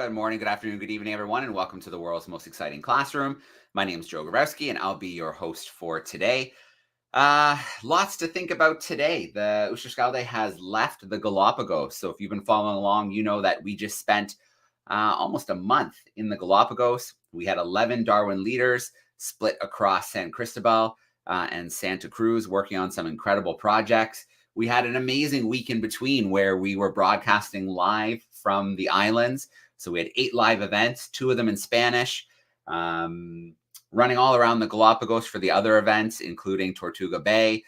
Good morning, good afternoon, good evening, everyone, and welcome to the world's most exciting classroom. My name is Joe Grabowski, and I'll be your host for today. Lots to think about today. The Oosterschelde has left the Galapagos. So if you've been following along, you know that we just spent almost a month in the Galapagos. We had 11 Darwin leaders split across San Cristobal and Santa Cruz working on some incredible projects. We had an amazing week in between where we were broadcasting live from the islands. So we had 8 live events, 2 of them in Spanish, running all around the Galapagos for the other events, including Tortuga Bay,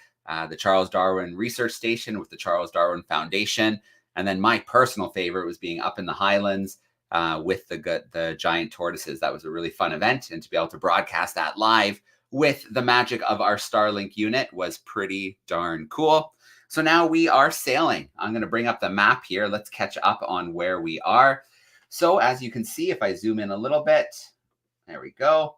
the Charles Darwin Research Station with the Charles Darwin Foundation. And then my personal favorite was being up in the Highlands with the giant tortoises. That was a really fun event. And to be able to broadcast that live with the magic of our Starlink unit was pretty darn cool. So now we are sailing. I'm going to bring up the map here. Let's catch up on where we are. So as you can see, if I zoom in a little bit, there we go.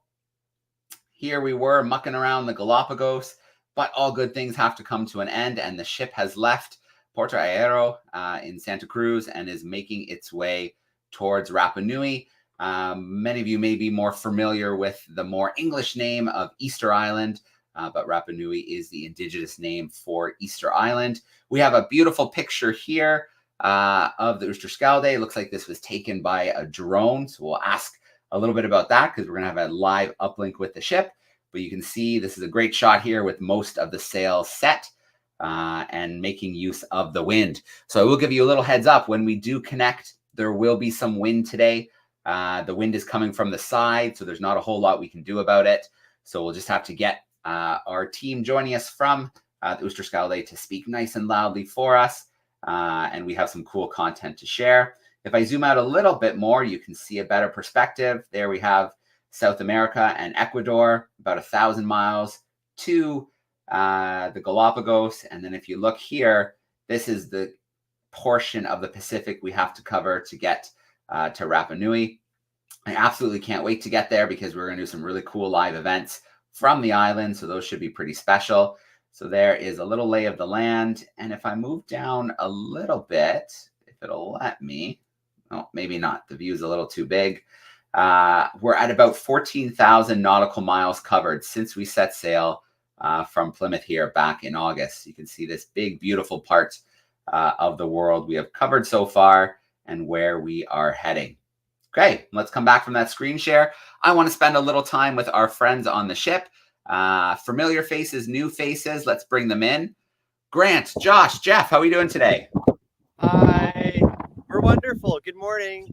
Here we were mucking around the Galapagos, but all good things have to come to an end, and the ship has left Porto Aero in Santa Cruz and is making its way towards Rapa Nui. Many of you may be more familiar with the more English name of Easter Island, but Rapa Nui is the indigenous name for Easter Island. We have a beautiful picture here of the Oosterschelde. It looks like this was taken by a drone, so we'll ask a little bit about that because we're going to have a live uplink with the ship. But you can see this is a great shot here with most of the sails set and making use of the wind. So I will give you a little heads up. When we do connect, there will be some wind today. The wind is coming from the side, so there's not a whole lot we can do about it. So we'll just have to get our team joining us from the Oosterschelde to speak nice and loudly for us. And we have some cool content to share. If I zoom out a little bit more, you can see a better perspective. There we have South America and Ecuador, about 1,000 miles to the Galapagos. And then if you look here, this is the portion of the Pacific we have to cover to get to Rapa Nui. I absolutely can't wait to get there because we're going to do some really cool live events from the island. So those should be pretty special. So there is a little lay of the land. And if I move down a little bit, if it'll let me, oh, maybe not. The view is a little too big. We're at about 14,000 nautical miles covered since we set sail from Plymouth here back in August. You can see this big, beautiful part of the world we have covered so far and where we are heading. Okay, let's come back from that screen share. I want to spend a little time with our friends on the ship. Familiar faces, new faces. Let's bring them in. Grant, Josh, Jeff, how are we doing today? Hi, we're wonderful. Good morning.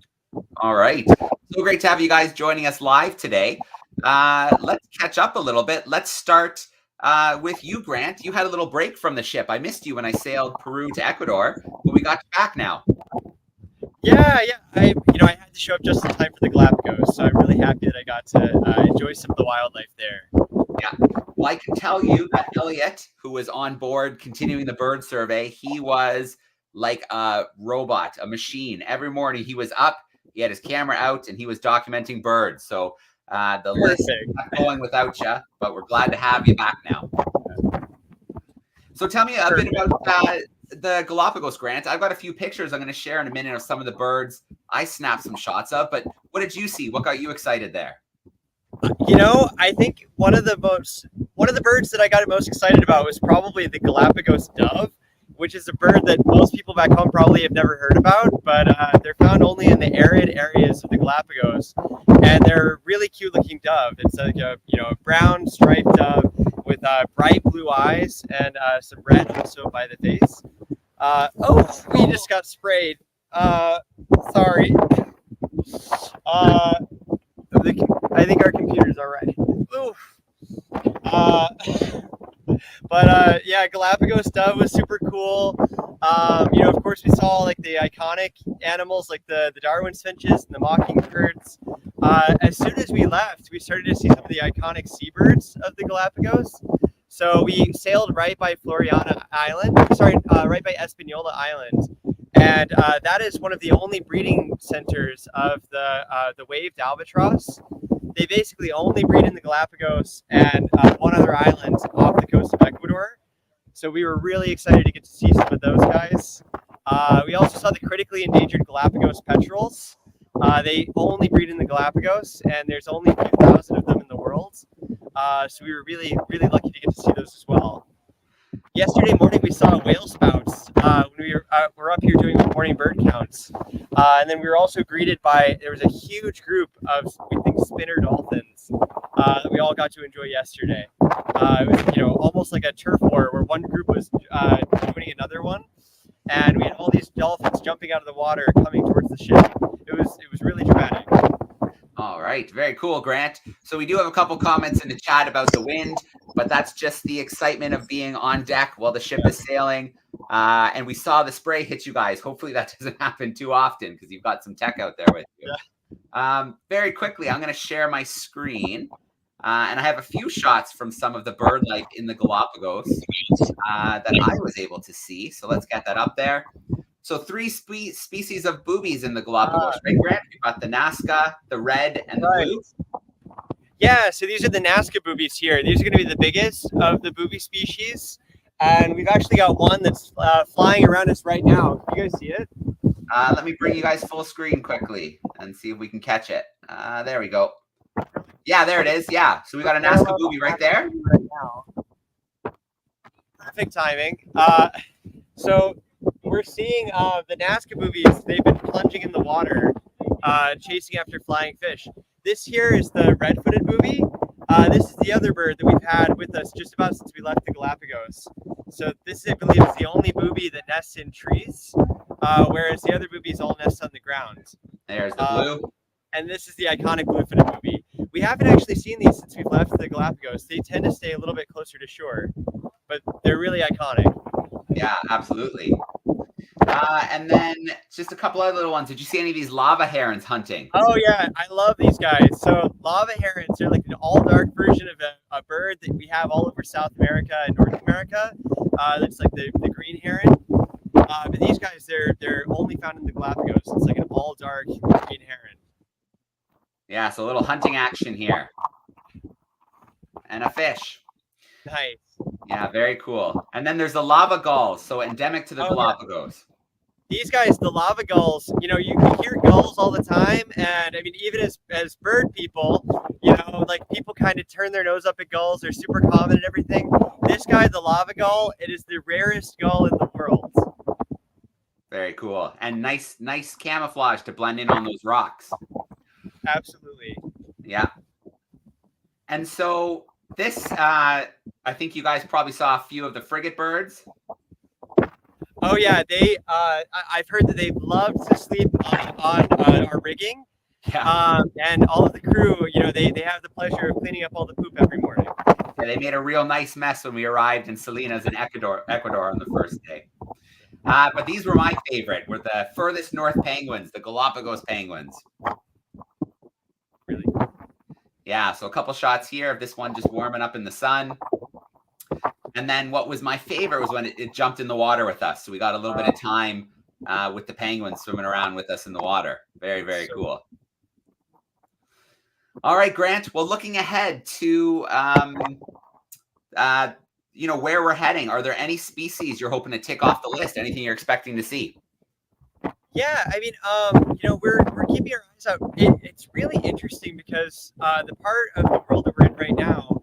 All right. So great to have you guys joining us live today. Let's catch up a little bit. Let's start with you, Grant. You had a little break from the ship. I missed you when I sailed Peru to Ecuador, but we got you back now. Yeah. I had to show up just in time for the Galapagos, so I'm really happy that I got to enjoy some of the wildlife there. Yeah. Well, I can tell you that Elliot, who was on board continuing the bird survey, he was like a robot, a machine. Every morning he was up, he had his camera out, and he was documenting birds. So the list is not going without you, but we're glad to have you back now. So tell me a bit about the Galapagos, Grant. I've got a few pictures I'm going to share in a minute of some of the birds I snapped some shots of, but what did you see? What got you excited there? I think one of the birds that I got most excited about was probably the Galapagos dove, which is a bird that most people back home probably have never heard about, but they're found only in the arid areas of the Galapagos, and they're a really cute looking dove. It's like a brown striped dove with bright blue eyes and some red also by the face. We just got sprayed. Sorry. I think our computer's all right. Oof. Yeah, Galapagos dove was super cool. Of course, we saw like the iconic animals like the Darwin finches and the mockingbirds. As soon as we left, we started to see some of the iconic seabirds of the Galapagos. So we sailed right by right by Espanola Island. And that is one of the only breeding centers of the waved albatross. They basically only breed in the Galapagos and one other island off the coast of Ecuador. So we were really excited to get to see some of those guys. We also saw the critically endangered Galapagos petrels, They only breed in the Galapagos, and there's only a few thousand of them in the world. So we were really, really lucky to get to see those as well. Yesterday morning, we saw whale spouts when we were up here doing morning bird counts. And then we were also greeted by, there was a huge group of, we think, spinner dolphins that we all got to enjoy yesterday. It was, almost like a turf war where one group was joining another one. And we had all these dolphins jumping out of the water coming towards the ship. It was really dramatic. All right, very cool, Grant. So we do have a couple comments in the chat about the wind, but that's just the excitement of being on deck while the ship is sailing. And we saw the spray hit you guys. Hopefully that doesn't happen too often because you've got some tech out there with you. Yeah. Very quickly, I'm going to share my screen. And I have a few shots from some of the bird life in the Galapagos that I was able to see. So let's get that up there. So 3 species of boobies in the Galapagos, right, Grant? We've got the Nazca, the red, and the blue. Yeah, so these are the Nazca boobies here. These are going to be the biggest of the booby species. And we've actually got one that's flying around us right now. Can you guys see it? Let me bring you guys full screen quickly and see if we can catch it. There we go. Yeah, there it is. Yeah, so we got a Nazca booby right there. Perfect timing. So we're seeing the Nazca boobies. They've been plunging in the water, chasing after flying fish. This here is the red-footed booby. This is the other bird that we've had with us just about since we left the Galapagos. So this, I believe, is the only booby that nests in trees, whereas the other boobies all nest on the ground. There's the blue. And this is the iconic blue-footed booby. We haven't actually seen these since we've left the Galapagos. They tend to stay a little bit closer to shore, but they're really iconic. Yeah, absolutely. And then just a couple other little ones. Did you see any of these lava herons hunting? Oh yeah, I love these guys. So lava herons are like an all dark version of a bird that we have all over South America and North America. That's like the green heron. But these guys, they're only found in the Galapagos. It's like an all dark green heron. Yeah, so a little hunting action here. And a fish. Nice. Yeah, very cool. And then there's the lava gulls, so endemic to the Galapagos. Yeah. These guys, the lava gulls, you hear gulls all the time. And I mean, even as bird people, like people kind of turn their nose up at gulls. They're super common and everything. This guy, the lava gull, it is the rarest gull in the world. Very cool. And nice camouflage to blend in on those rocks. Absolutely. Yeah. And so this, I think you guys probably saw a few of the frigate birds. Oh yeah, I've heard that they love to sleep on our rigging. Yeah. And all of the crew, they have the pleasure of cleaning up all the poop every morning. Yeah, they made a real nice mess when we arrived in Salinas in Ecuador on the first day. But these were my favorite. Were the furthest north penguins, the Galapagos penguins. Really? Yeah, so a couple shots here of this one just warming up in the sun. And then what was my favorite was when it jumped in the water with us. So we got a little bit of time with the penguins swimming around with us in the water. Very, very cool. All right, Grant. Well, looking ahead to, where we're heading, are there any species you're hoping to tick off the list? Anything you're expecting to see? Yeah, I mean, we're keeping our eyes out. It's really interesting because the part of the world that we're in right now,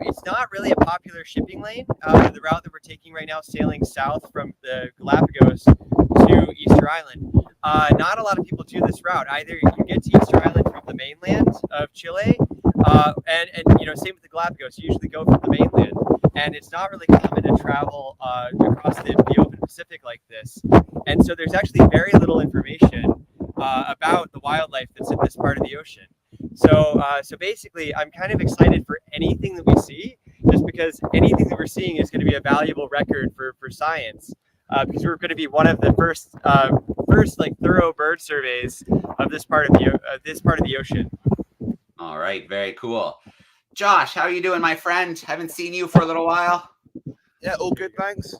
it's not really a popular shipping lane. The route that we're taking right now, sailing south from the Galapagos to Easter Island. Not a lot of people do this route. Either you get to Easter Island from the mainland of Chile, and same with the Galapagos. You usually go from the mainland, and it's not really common to travel across the open Pacific like this. And so there's actually very little information about the wildlife that's in this part of the ocean. So basically, I'm kind of excited for anything that we see, just because anything that we're seeing is going to be a valuable record for science, because we're going to be one of the first thorough bird surveys of this part of the ocean. All right, very cool. Josh, how are you doing, my friend? Haven't seen you for a little while. Yeah, all good, thanks.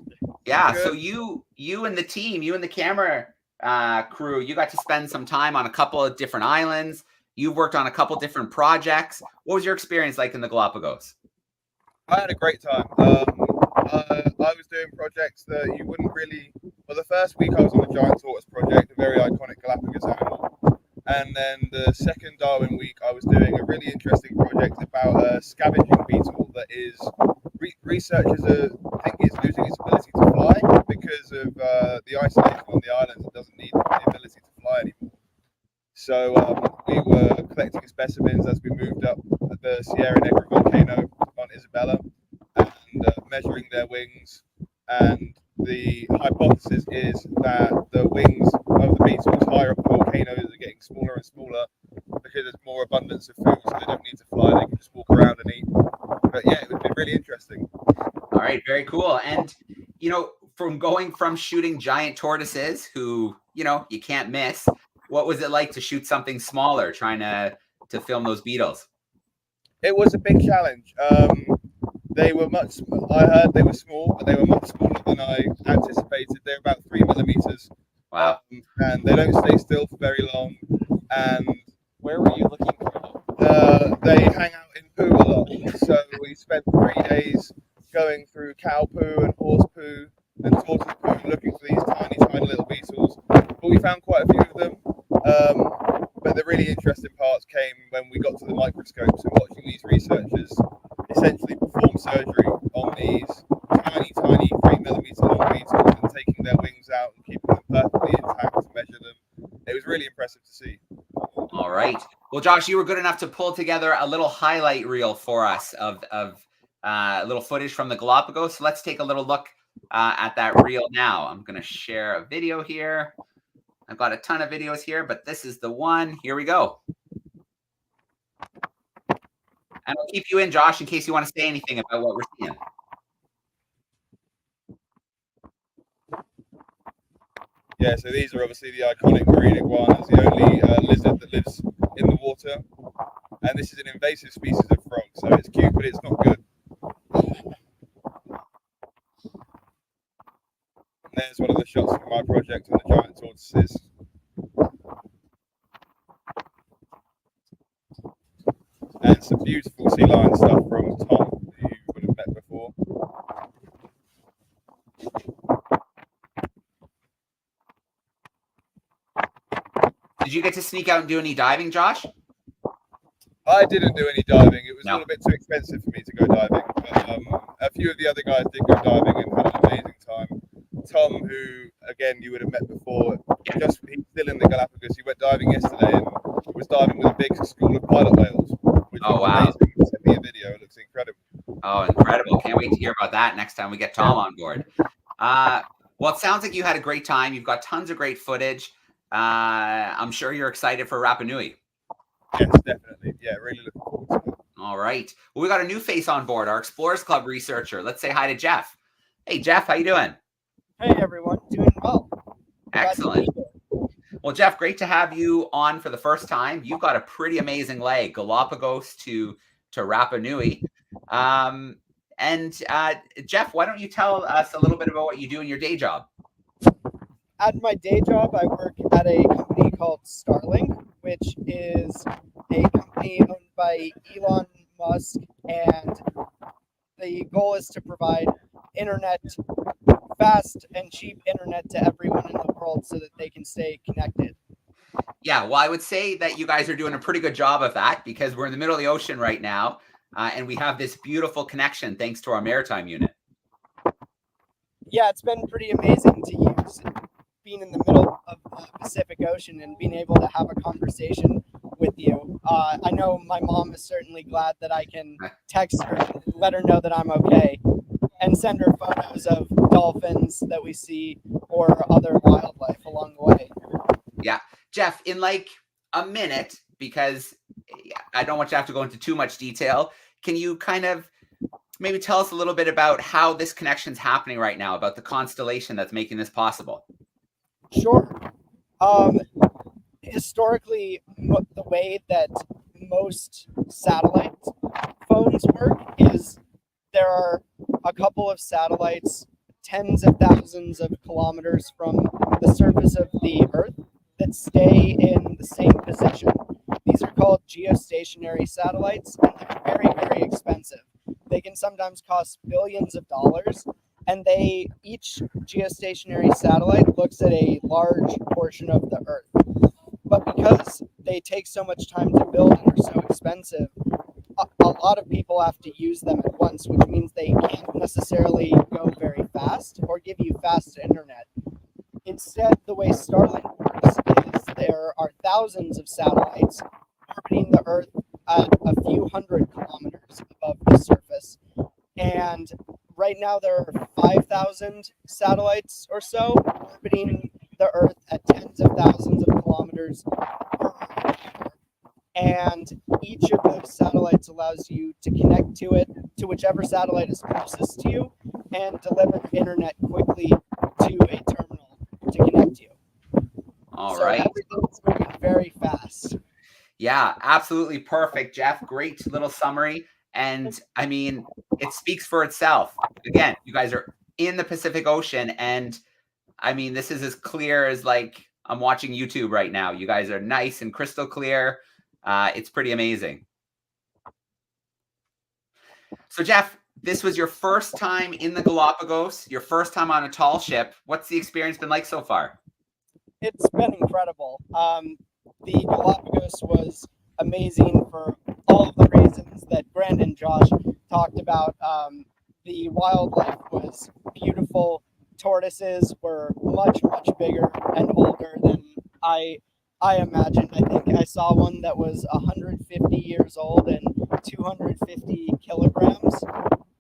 Yeah, so you and the team, you and the camera crew, you got to spend some time on a couple of different islands. You've worked on a couple different projects. What was your experience like in the Galapagos? I had a great time. I was doing projects that you wouldn't really... Well, the first week I was on the giant tortoise project, a very iconic Galapagos animal. And then the second Darwin week, I was doing a really interesting project about a scavenging beetle that is researchers think it's losing its ability to fly because of the isolation on the islands. It doesn't need the ability to fly anymore. So we were collecting specimens as we moved up the Sierra Negra volcano on Isabella and measuring their wings. And the hypothesis is that the wings of the beetles higher up the volcanoes are getting smaller and smaller because there's more abundance of food, so they don't need to fly, they can just walk around and eat. But yeah, it would be really interesting. All right, very cool. And, you know, from going from shooting giant tortoises who, you know, you can't miss, what was it like to shoot something smaller, trying to film those beetles? It was a big challenge. They were I heard they were small, but they were much smaller than I anticipated. They're about 3 millimeters. Wow. And they don't stay still for very long. And where were you looking for them? They hang out in poo a lot. So we spent 3 days going through cow poo and horse poo and tortoise poo looking for these tiny, tiny little beetles. But we found quite a few of them. But the really interesting parts came when we got to the microscopes and watching these researchers essentially perform surgery on these tiny, tiny 3 millimeter long beetles and taking their wings out and keeping them perfectly intact to measure them. It was really impressive to see. All right. Well, Josh, you were good enough to pull together a little highlight reel for us of little footage from the Galapagos. So let's take a little look at that reel now. I'm going to share a video here. I've got a ton of videos here, but this is the one. Here we go. And I'll keep you in, Josh, in case you want to say anything about what we're seeing. Yeah, so these are obviously the iconic marine iguanas, the only lizard that lives in the water. And this is an invasive species of frog, so it's cute, but it's not good. And there's one of the shots from my project on the giant tortoises. And some beautiful sea lion stuff from Tom, who you would have met before. Did you get to sneak out and do any diving, Josh? I didn't do any diving. It was a little bit too expensive for me to go diving. But a few of the other guys did go diving and had an amazing time. Tom, who, again, you would have met before, he's still in the Galapagos. He went diving yesterday and was diving with a big school of pilot whales. Which oh, wow. Amazing. He sent me a video. It looks incredible. Oh, incredible. Can't wait to hear about that next time we get Tom on board. Well, it sounds like you had a great time. You've got tons of great footage. I'm sure you're excited for Rapa Nui. Yes, definitely. Yeah, really looking forward to it. All right. Well, we got a new face on board, our Explorers Club researcher. Let's say hi to Jeff. Hey, Jeff, how you doing? Hey, everyone. Doing well. Excellent. Well, Jeff, great to have you on for the first time. You've got a pretty amazing leg, Galapagos to Rapa Nui. Jeff, why don't you tell us a little bit about what you do in your day job? At my day job, I work at a company called Starlink, which is a company owned by Elon Musk, and the goal is to provide internet, fast and cheap internet to everyone in the world so that they can stay connected. Yeah, well, I would say that you guys are doing a pretty good job of that because we're in the middle of the ocean right now, and we have this beautiful connection thanks to our maritime unit. Yeah, it's been pretty amazing to use being in the middle of the Pacific Ocean and being able to have a conversation with you. I know my mom is certainly glad that I can text her and let her know that I'm okay and send her photos of dolphins that we see or other wildlife along the way. Yeah. Jeff, in like a minute, because I don't want you to have to go into too much detail, can you kind of maybe tell us a little bit about how this connection is happening right now, about the constellation that's making this possible? Sure. Historically, the way that most satellite phones work is there are a couple of satellites tens of thousands of kilometers from the surface of the Earth that stay in the same position. These are called geostationary satellites, and they're very, very expensive. They can sometimes cost billions of dollars, and each geostationary satellite looks at a large portion of the Earth. But because they take so much time to build and are so expensive, a lot of people have to use them at once, which means they can't necessarily go very fast or give you fast internet. Instead, the way Starlink works is there are thousands of satellites orbiting the Earth at a few hundred kilometers above the surface. And right now there are 5,000 satellites or so orbiting the Earth at tens of thousands of kilometers per year. And each of those satellites allows you to connect to it, to whichever satellite is closest to you, and deliver internet quickly to a terminal to connect you. All So right. everything's moving very fast. Yeah, absolutely perfect, Jeff. Great little summary. And I mean, it speaks for itself. Again, you guys are in the Pacific Ocean, and I mean, this is as clear as like I'm watching YouTube right now. You guys are nice and crystal clear. It's pretty amazing. So, Jeff, this was your first time in the Galapagos, your first time on a tall ship. What's the experience been like so far? It's been incredible. The Galapagos was amazing for all of the reasons that Grant and Josh talked about. The wildlife was beautiful. Tortoises were much, much bigger and older than I imagined. I think I saw one that was 150 years old and 250 kilograms.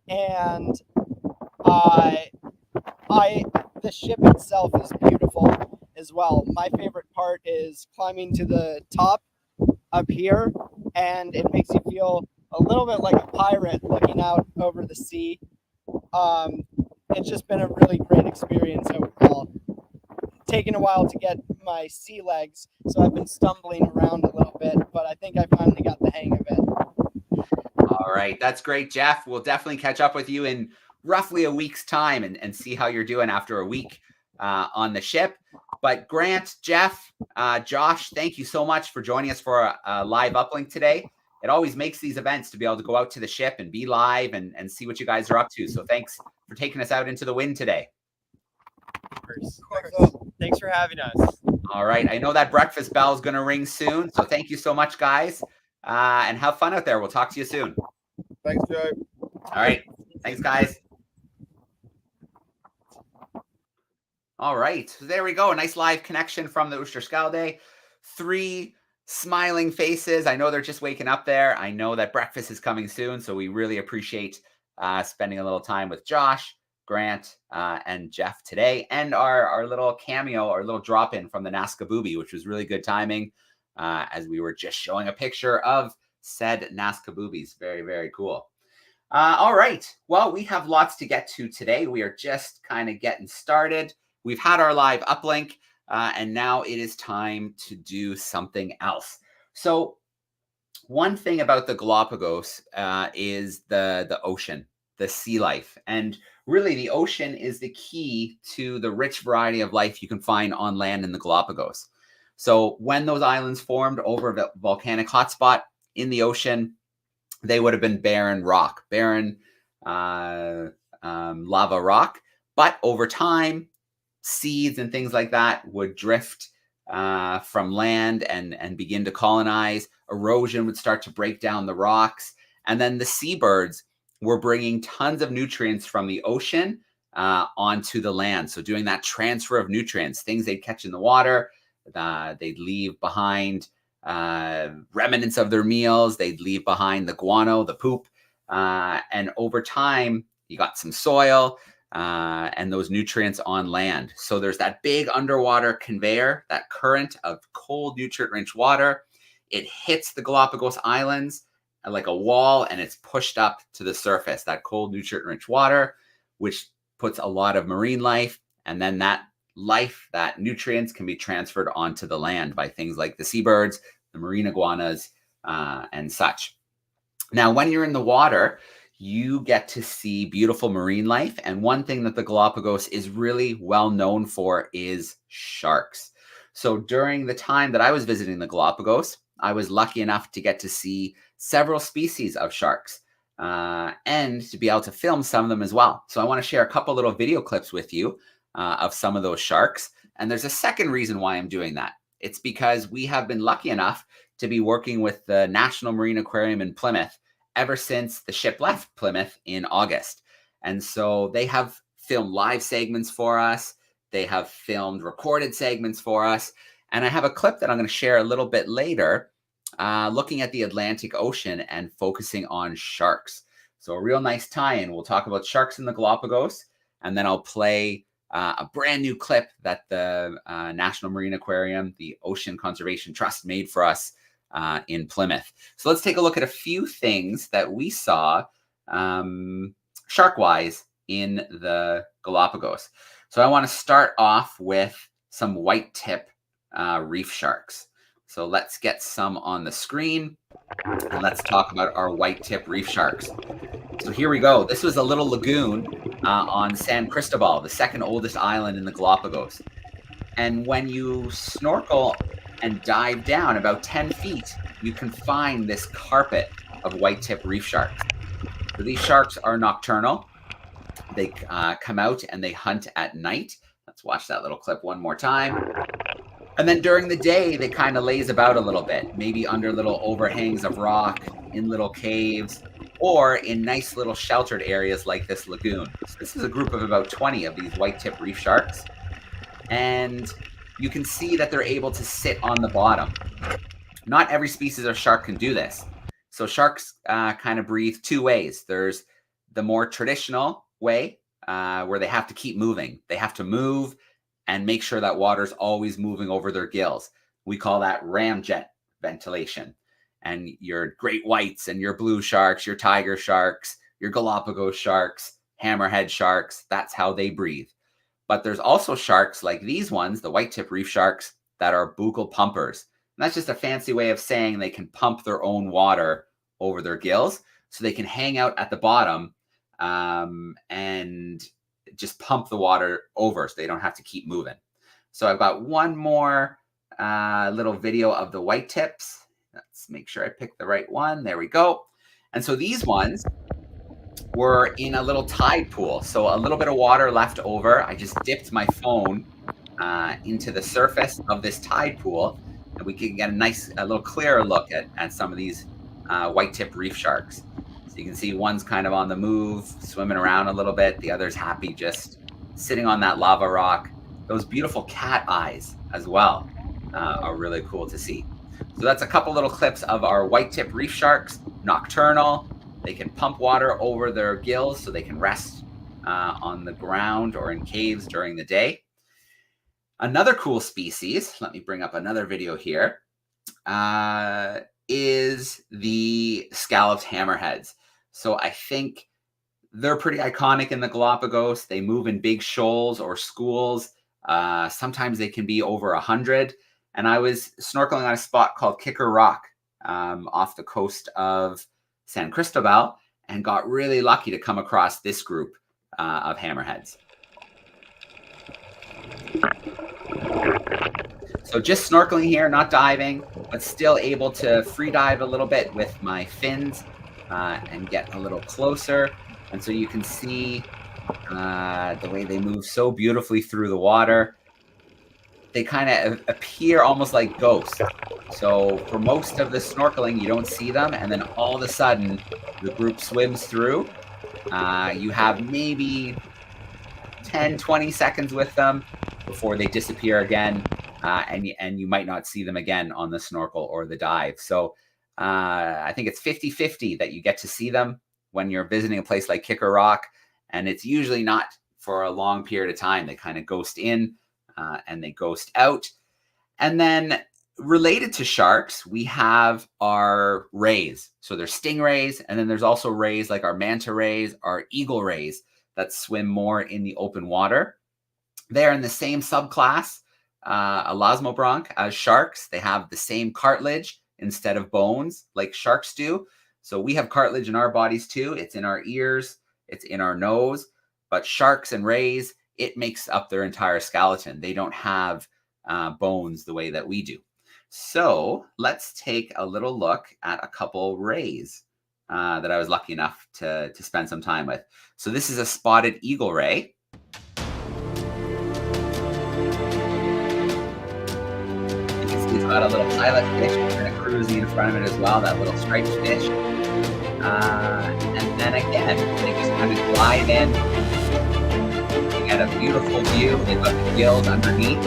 And the ship itself is beautiful as well. My favorite part is climbing to the top up here, and it makes you feel a little bit like a pirate looking out over the sea. It's just been a really great experience overall. Taken a while to get my sea legs, so I've been stumbling around a little bit, but I think I finally got the hang of it. All right, that's great, Jeff. We'll definitely catch up with you in roughly a week's time and see how you're doing after a week on the ship. But Grant, Jeff, Josh, thank you so much for joining us for a live uplink today. It always makes these events to be able to go out to the ship and be live and see what you guys are up to. So thanks for taking us out into the wind today. Of course. Thanks for having us. All right. I know that breakfast bell is going to ring soon. So thank you so much, guys. And have fun out there. We'll talk to you soon. Thanks, Joe. All right. Thanks, guys. All right. So there we go. A nice live connection from the Oosterschelde. 3 smiling faces. I know they're just waking up there. I know that breakfast is coming soon. So we really appreciate spending a little time with Josh, Grant, and Jeff today. And our little cameo, our little drop-in from the Nazca Booby, which was really good timing as we were just showing a picture of said Nazca Boobies. Very, very cool. All right. Well, we have lots to get to today. We are just kind of getting started. We've had our live uplink, and now it is time to do something else. So one thing about the Galapagos is the ocean, the sea life. And really, the ocean is the key to the rich variety of life you can find on land in the Galapagos. So when those islands formed over a volcanic hotspot in the ocean, they would have been barren rock, barren lava rock. But over time, seeds and things like that would drift from land and begin to colonize. Erosion would start to break down the rocks. And then the seabirds were bringing tons of nutrients from the ocean onto the land. So doing that transfer of nutrients, things they'd catch in the water, they'd leave behind remnants of their meals. They'd leave behind the guano, the poop. And over time, you got some soil and those nutrients on land. So there's that big underwater conveyor, that current of cold, nutrient-rich water. It hits the Galapagos Islands like a wall, and it's pushed up to the surface, that cold, nutrient-rich water, which puts a lot of marine life. And then that life, that nutrients can be transferred onto the land by things like the seabirds, the marine iguanas, and such. Now, when you're in the water, you get to see beautiful marine life. And one thing that the Galapagos is really well known for is sharks. So during the time that I was visiting the Galapagos, I was lucky enough to get to see several species of sharks and to be able to film some of them as well. So I want to share a couple little video clips with you of some of those sharks. And there's a second reason why I'm doing that. It's because we have been lucky enough to be working with the National Marine Aquarium in Plymouth ever since the ship left Plymouth in August. And so they have filmed live segments for us. They have filmed recorded segments for us. And I have a clip that I'm going to share a little bit later, looking at the Atlantic Ocean and focusing on sharks. So a real nice tie-in. We'll talk about sharks in the Galapagos, and then I'll play a brand new clip that the National Marine Aquarium, the Ocean Conservation Trust, made for us in Plymouth. So let's take a look at a few things that we saw shark-wise in the Galapagos. So I want to start off with some white tip reef sharks. So let's get some on the screen, and let's talk about our white tip reef sharks. So here we go. This was a little lagoon on San Cristobal, the second oldest island in the Galapagos. And when you snorkel and dive down about 10 feet, you can find this carpet of white tip reef sharks. So these sharks are nocturnal. They come out and they hunt at night. Let's watch that little clip one more time. And then during the day, they kind of laze about a little bit, maybe under little overhangs of rock, in little caves, or in nice little sheltered areas like this lagoon. So this is a group of about 20 of these white tip reef sharks. And you can see that they're able to sit on the bottom. Not every species of shark can do this. So sharks kind of breathe two ways. There's the more traditional way where they have to keep moving. They have to move and make sure that water's always moving over their gills. We call that ramjet ventilation. And your great whites and your blue sharks, your tiger sharks, your Galapagos sharks, hammerhead sharks, that's how they breathe. But there's also sharks like these ones, the white tip reef sharks, that are buccal pumpers. And that's just a fancy way of saying they can pump their own water over their gills, so they can hang out at the bottom and just pump the water over so they don't have to keep moving. So I've got one more little video of the white tips. Let's make sure I pick the right one. There we go. And so these ones were in a little tide pool. So a little bit of water left over. I just dipped my phone into the surface of this tide pool, and we can get a little clearer look at some of these white tip reef sharks. So you can see one's kind of on the move, swimming around a little bit. The other's happy just sitting on that lava rock. Those beautiful cat eyes as well are really cool to see. So that's a couple little clips of our white tip reef sharks, nocturnal. They can pump water over their gills so they can rest on the ground or in caves during the day. Another cool species, let me bring up another video here, is the scalloped hammerheads. So I think they're pretty iconic in the Galapagos. They move in big shoals or schools. Sometimes they can be over 100. And I was snorkeling on a spot called Kicker Rock off the coast of San Cristobal and got really lucky to come across this group of hammerheads. So just snorkeling here, not diving, but still able to free dive a little bit with my fins and get a little closer. And so you can see the way they move so beautifully through the water. They kind of appear almost like ghosts. So for most of the snorkeling, you don't see them. And then all of a sudden, the group swims through. You have maybe 10, 20 seconds with them before they disappear again. And you might not see them again on the snorkel or the dive. So I think it's 50-50 that you get to see them when you're visiting a place like Kicker Rock. And it's usually not for a long period of time. They kind of ghost in and they ghost out. And then related to sharks, we have our rays. So there's stingrays, and then there's also rays like our manta rays, our eagle rays that swim more in the open water. They're in the same subclass, Elasmobranch, as sharks. They have the same cartilage instead of bones like sharks do. So we have cartilage in our bodies too. It's in our ears, it's in our nose, but sharks and rays, it makes up their entire skeleton. They don't have bones the way that we do. So let's take a little look at a couple rays that I was lucky enough to spend some time with. So this is a spotted eagle ray. You got a little pilot fish kind of cruising in front of it as well, that little striped fish. And then again, they just kind of glide in. You get a beautiful view. They've got the gills underneath,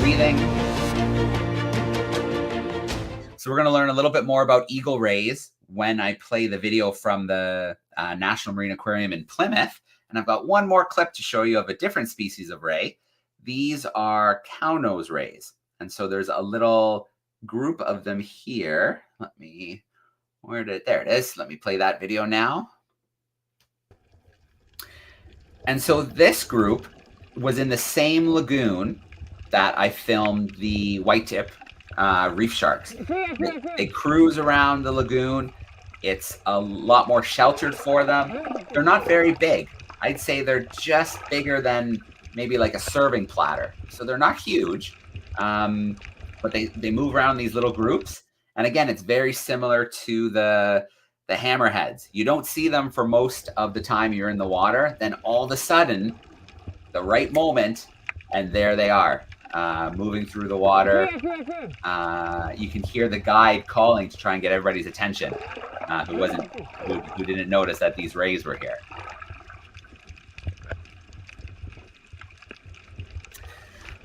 breathing. So we're going to learn a little bit more about eagle rays when I play the video from the National Marine Aquarium in Plymouth. And I've got one more clip to show you of a different species of ray. These are cow nose rays. And so there's a little group of them here. There it is. Let me play that video now. And so this group was in the same lagoon that I filmed the white tip reef sharks. They cruise around the lagoon. It's a lot more sheltered for them. They're not very big. I'd say they're just bigger than maybe like a serving platter. So they're not huge, but they move around these little groups. And again, it's very similar to the hammerheads. You don't see them for most of the time you're in the water. Then all of a sudden, the right moment, and there they are, moving through the water. You can hear the guide calling to try and get everybody's attention, who didn't notice that these rays were here.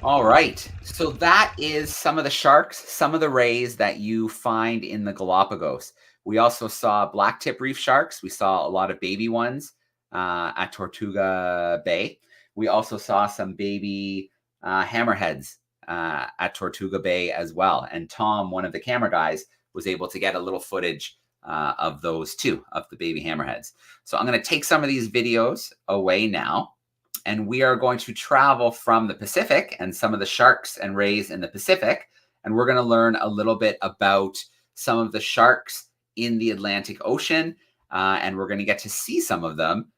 All right, so that is some of the sharks, some of the rays that you find in the Galapagos. We also saw black tip reef sharks. We saw a lot of baby ones at Tortuga Bay. We also saw some baby hammerheads at Tortuga Bay as well. And Tom, one of the camera guys, was able to get a little footage of those too, of the baby hammerheads. So I'm going to take some of these videos away now. And we are going to travel from the Pacific and some of the sharks and rays in the Pacific. And we're going to learn a little bit about some of the sharks in the Atlantic Ocean. And we're going to get to see some of them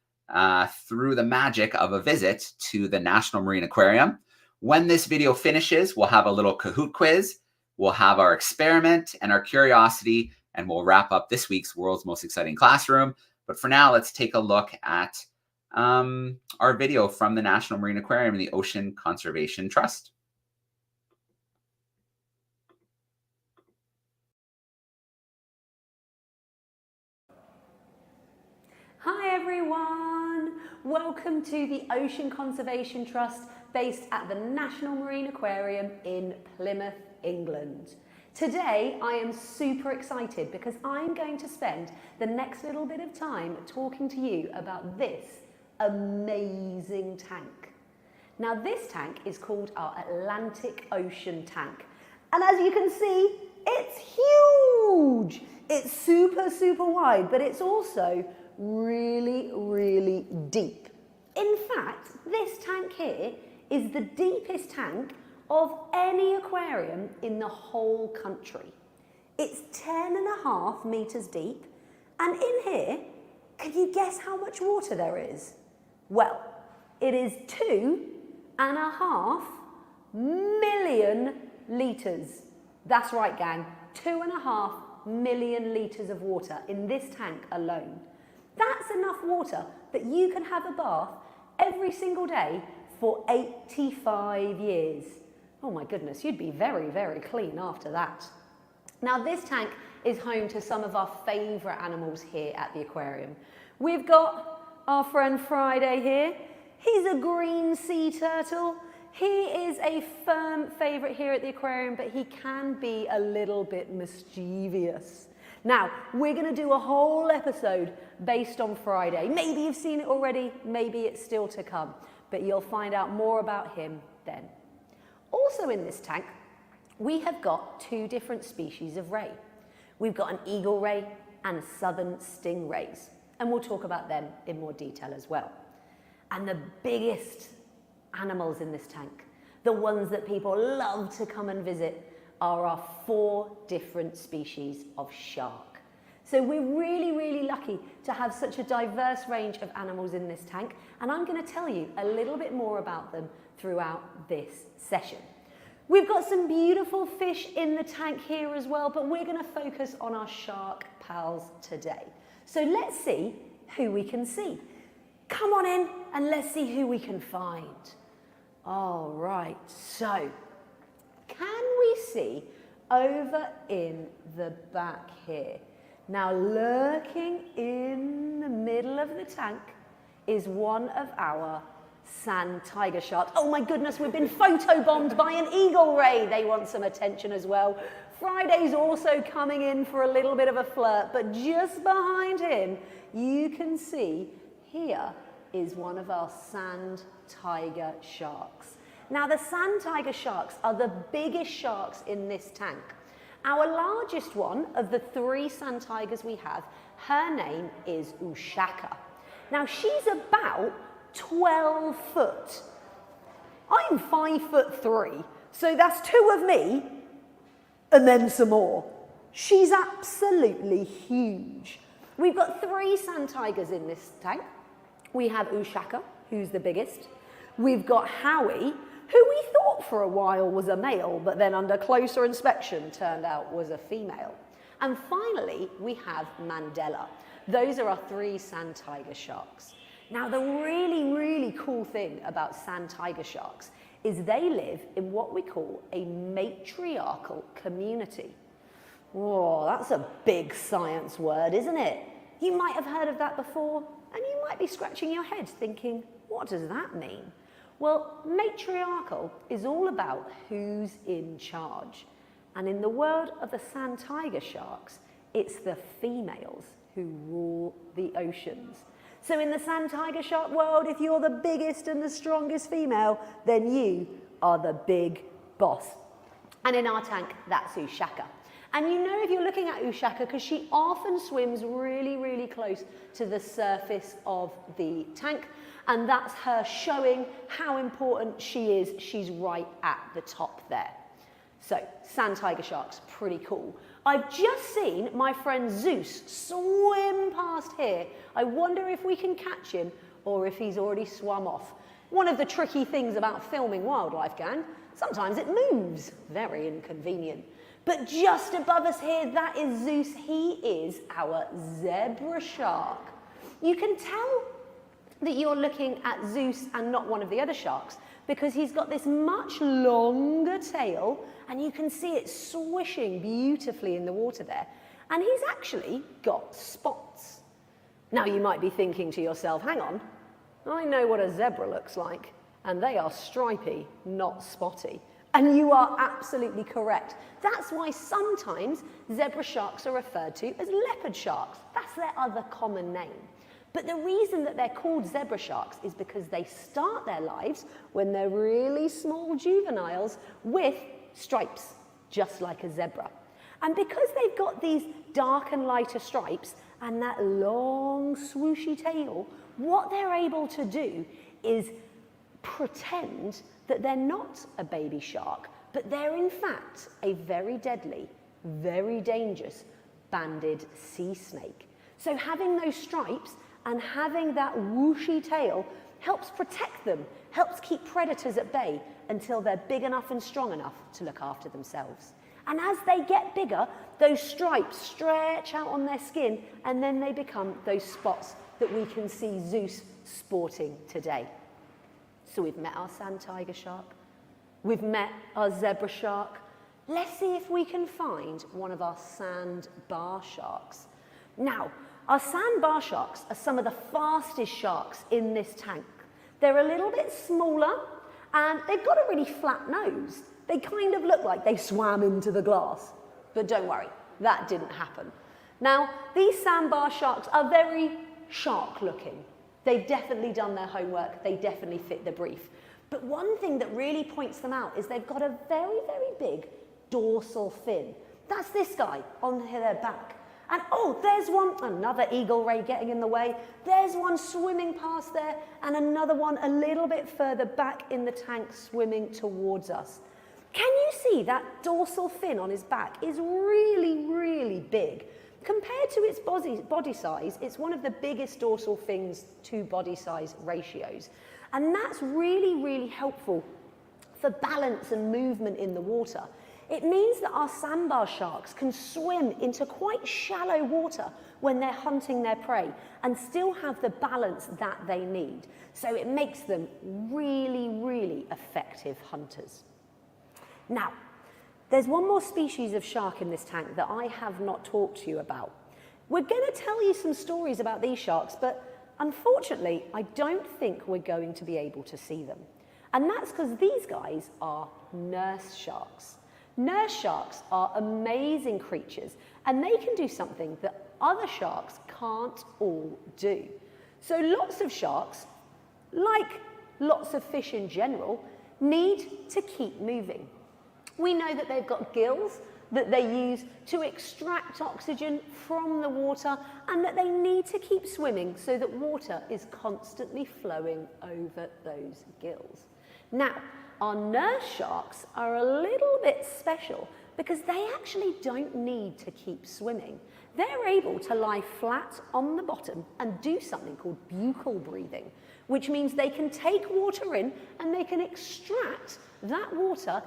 through the magic of a visit to the National Marine Aquarium. When this video finishes, we'll have a little Kahoot quiz. We'll have our experiment and our curiosity, and we'll wrap up this week's World's Most Exciting Classroom. But for now, let's take a look at our video from the National Marine Aquarium and the Ocean Conservation Trust. Hi everyone! Welcome to the Ocean Conservation Trust based at the National Marine Aquarium in Plymouth, England. Today I am super excited because I'm going to spend the next little bit of time talking to you about this amazing tank. Now this tank is called our Atlantic Ocean tank, and as you can see, it's huge. It's super wide, but it's also really deep. In fact, this tank here is the deepest tank of any aquarium in the whole country. It's 10.5 meters deep, and in here, can you guess how much water there is? Well, it is 2.5 million litres. That's right, gang, 2.5 million litres of water in this tank alone. That's enough water that you can have a bath every single day for 85 years. Oh my goodness, you'd be very clean after that. Now this tank is home to some of our favourite animals here at the aquarium. We've got our friend Friday here. He's a green sea turtle. He is a firm favourite here at the aquarium, but he can be a little bit mischievous. Now, we're going to do a whole episode based on Friday. Maybe you've seen it already, maybe it's still to come, but you'll find out more about him then. Also in this tank, we have got 2 different species of ray. We've got an eagle ray and southern stingrays, and we'll talk about them in more detail as well. And the biggest animals in this tank, the ones that people love to come and visit, are our 4 different species of shark. So we're really lucky to have such a diverse range of animals in this tank, and I'm going to tell you a little bit more about them throughout this session. We've got some beautiful fish in the tank here as well, but we're going to focus on our shark pals today. So let's see who we can see. Come on in and let's see who we can find. All right, so can we see over in the back here? Now, lurking in the middle of the tank is one of our sand tiger sharks. Oh my goodness, we've been photobombed by an eagle ray. They want some attention as well. Friday's also coming in for a little bit of a flirt, but just behind him, you can see here is one of our sand tiger sharks. Now, the sand tiger sharks are the biggest sharks in this tank. Our largest one of the 3 sand tigers we have, her name is Oosterschelde. Now, she's about 12 foot. I'm 5'3", so that's 2 of me and then some more. She's absolutely huge. We've got 3 sand tigers in this tank. We have Oosterschelde, who's the biggest. We've got Howie, who we thought for a while was a male, but then under closer inspection turned out was a female. And finally, we have Mandela. Those are our 3 sand tiger sharks. Now, the really, really cool thing about sand tiger sharks is they live in what we call a matriarchal community. Whoa, that's a big science word, isn't it? You might have heard of that before, and you might be scratching your head thinking, what does that mean? Well, matriarchal is all about who's in charge. And in the world of the sand tiger sharks, it's the females who rule the oceans. So in the sand tiger shark world, if you're the biggest and the strongest female, then you are the big boss. And in our tank, that's Oosterschelde. And you know if you're looking at Oosterschelde because she often swims really, really close to the surface of the tank. And that's her showing how important she is. She's right at the top there. So, sand tiger sharks, pretty cool. I've just seen my friend Zeus swim past here. I wonder if we can catch him or if he's already swum off. One of the tricky things about filming wildlife, gang, sometimes it moves. Very inconvenient. But just above us here, that is Zeus. He is our zebra shark. You can tell that you're looking at Zeus and not one of the other sharks because he's got this much longer tail and you can see it swishing beautifully in the water there. And he's actually got spots. Now you might be thinking to yourself, hang on, I know what a zebra looks like and they are stripy, not spotty. And you are absolutely correct. That's why sometimes zebra sharks are referred to as leopard sharks. That's their other common name. But the reason that they're called zebra sharks is because they start their lives when they're really small juveniles with stripes, just like a zebra. And because they've got these dark and lighter stripes and that long swooshy tail, what they're able to do is pretend that they're not a baby shark, but they're in fact a very deadly, very dangerous banded sea snake. So having those stripes and having that whooshy tail helps protect them, helps keep predators at bay until they're big enough and strong enough to look after themselves. And as they get bigger, those stripes stretch out on their skin and then they become those spots that we can see Zeus sporting today. So we've met our sand tiger shark, we've met our zebra shark. Let's see if we can find one of our sand bar sharks. Now, our sand bar sharks are some of the fastest sharks in this tank. They're a little bit smaller and they've got a really flat nose. They kind of look like they swam into the glass. But don't worry, that didn't happen. Now, these sand bar sharks are very shark looking. They've definitely done their homework. They definitely fit the brief. But one thing that really points them out is they've got a very, very big dorsal fin. That's this guy on their back. And oh, there's one, another eagle ray getting in the way. There's one swimming past there and another one a little bit further back in the tank swimming towards us. Can you see that dorsal fin on his back is really, really big? Compared to its body size, it's one of the biggest dorsal fins to body size ratios. And that's really, really helpful for balance and movement in the water. It means that our sandbar sharks can swim into quite shallow water when they're hunting their prey and still have the balance that they need. So it makes them really, really effective hunters. Now, There's one more species of shark in this tank that I have not talked to you about. We're going to tell you some stories about these sharks, but unfortunately, I don't think we're going to be able to see them. And that's because these guys are nurse sharks. Nurse sharks are amazing creatures, and they can do something that other sharks can't all do. So lots of sharks, like lots of fish in general, need to keep moving. We know that they've got gills that they use to extract oxygen from the water, and that they need to keep swimming so that water is constantly flowing over those gills. Now, our nurse sharks are a little bit special because they actually don't need to keep swimming. They're able to lie flat on the bottom and do something called buccal breathing, which means they can take water in and they can extract that water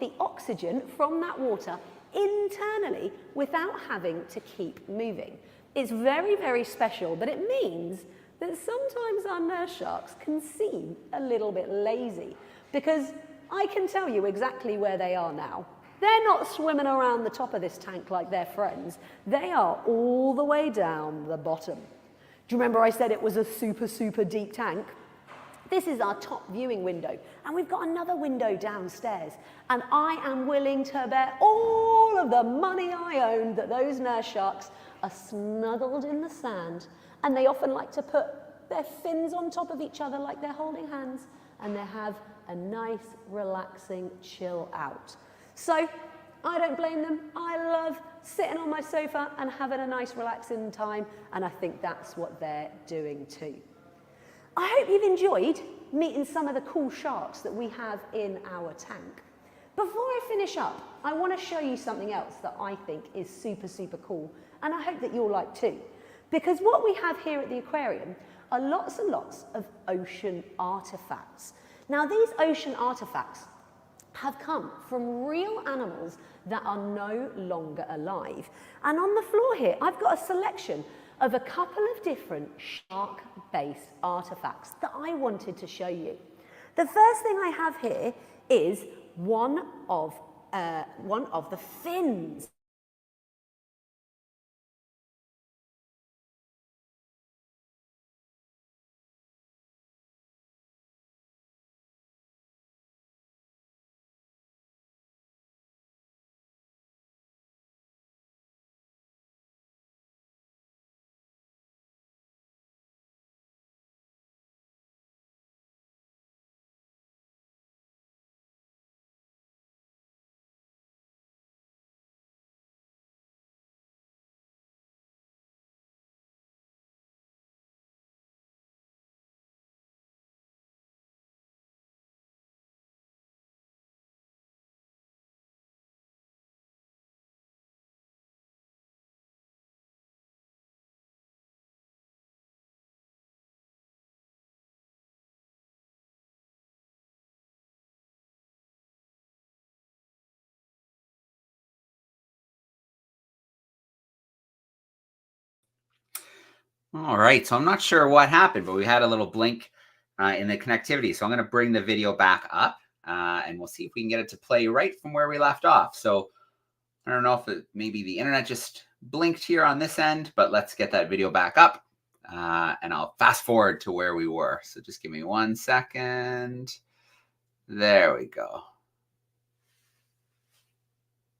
the oxygen from that water internally without having to keep moving. It's very, very special, but it means that sometimes our nurse sharks can seem a little bit lazy, because I can tell you exactly where they are now. They're not swimming around the top of this tank like their friends. They are all the way down the bottom. Do you remember I said it was a super, super deep tank? This is our top viewing window, and we've got another window downstairs, and I am willing to bet all of the money I own that those nurse sharks are snuggled in the sand, and they often like to put their fins on top of each other like they're holding hands, and they have a nice, relaxing chill out. So I don't blame them. I love sitting on my sofa and having a nice, relaxing time, and I think that's what they're doing too. I hope you've enjoyed meeting some of the cool sharks that we have in our tank. Before I finish up, I want to show you something else that I think is super, super cool, and I hope that you'll like too. Because what we have here at the aquarium are lots and lots of ocean artifacts. Now, these ocean artifacts have come from real animals that are no longer alive. And on the floor here, I've got a selection of a couple of different shark-based artifacts that I wanted to show you. The first thing I have here is one of the fins. All right, so I'm not sure what happened, but we had a little blink in the connectivity. So I'm going to bring the video back up, and we'll see if we can get it to play right from where we left off. So I don't know if maybe the internet just blinked here on this end, but let's get that video back up, and I'll fast forward to where we were. So just give me 1 second. There we go.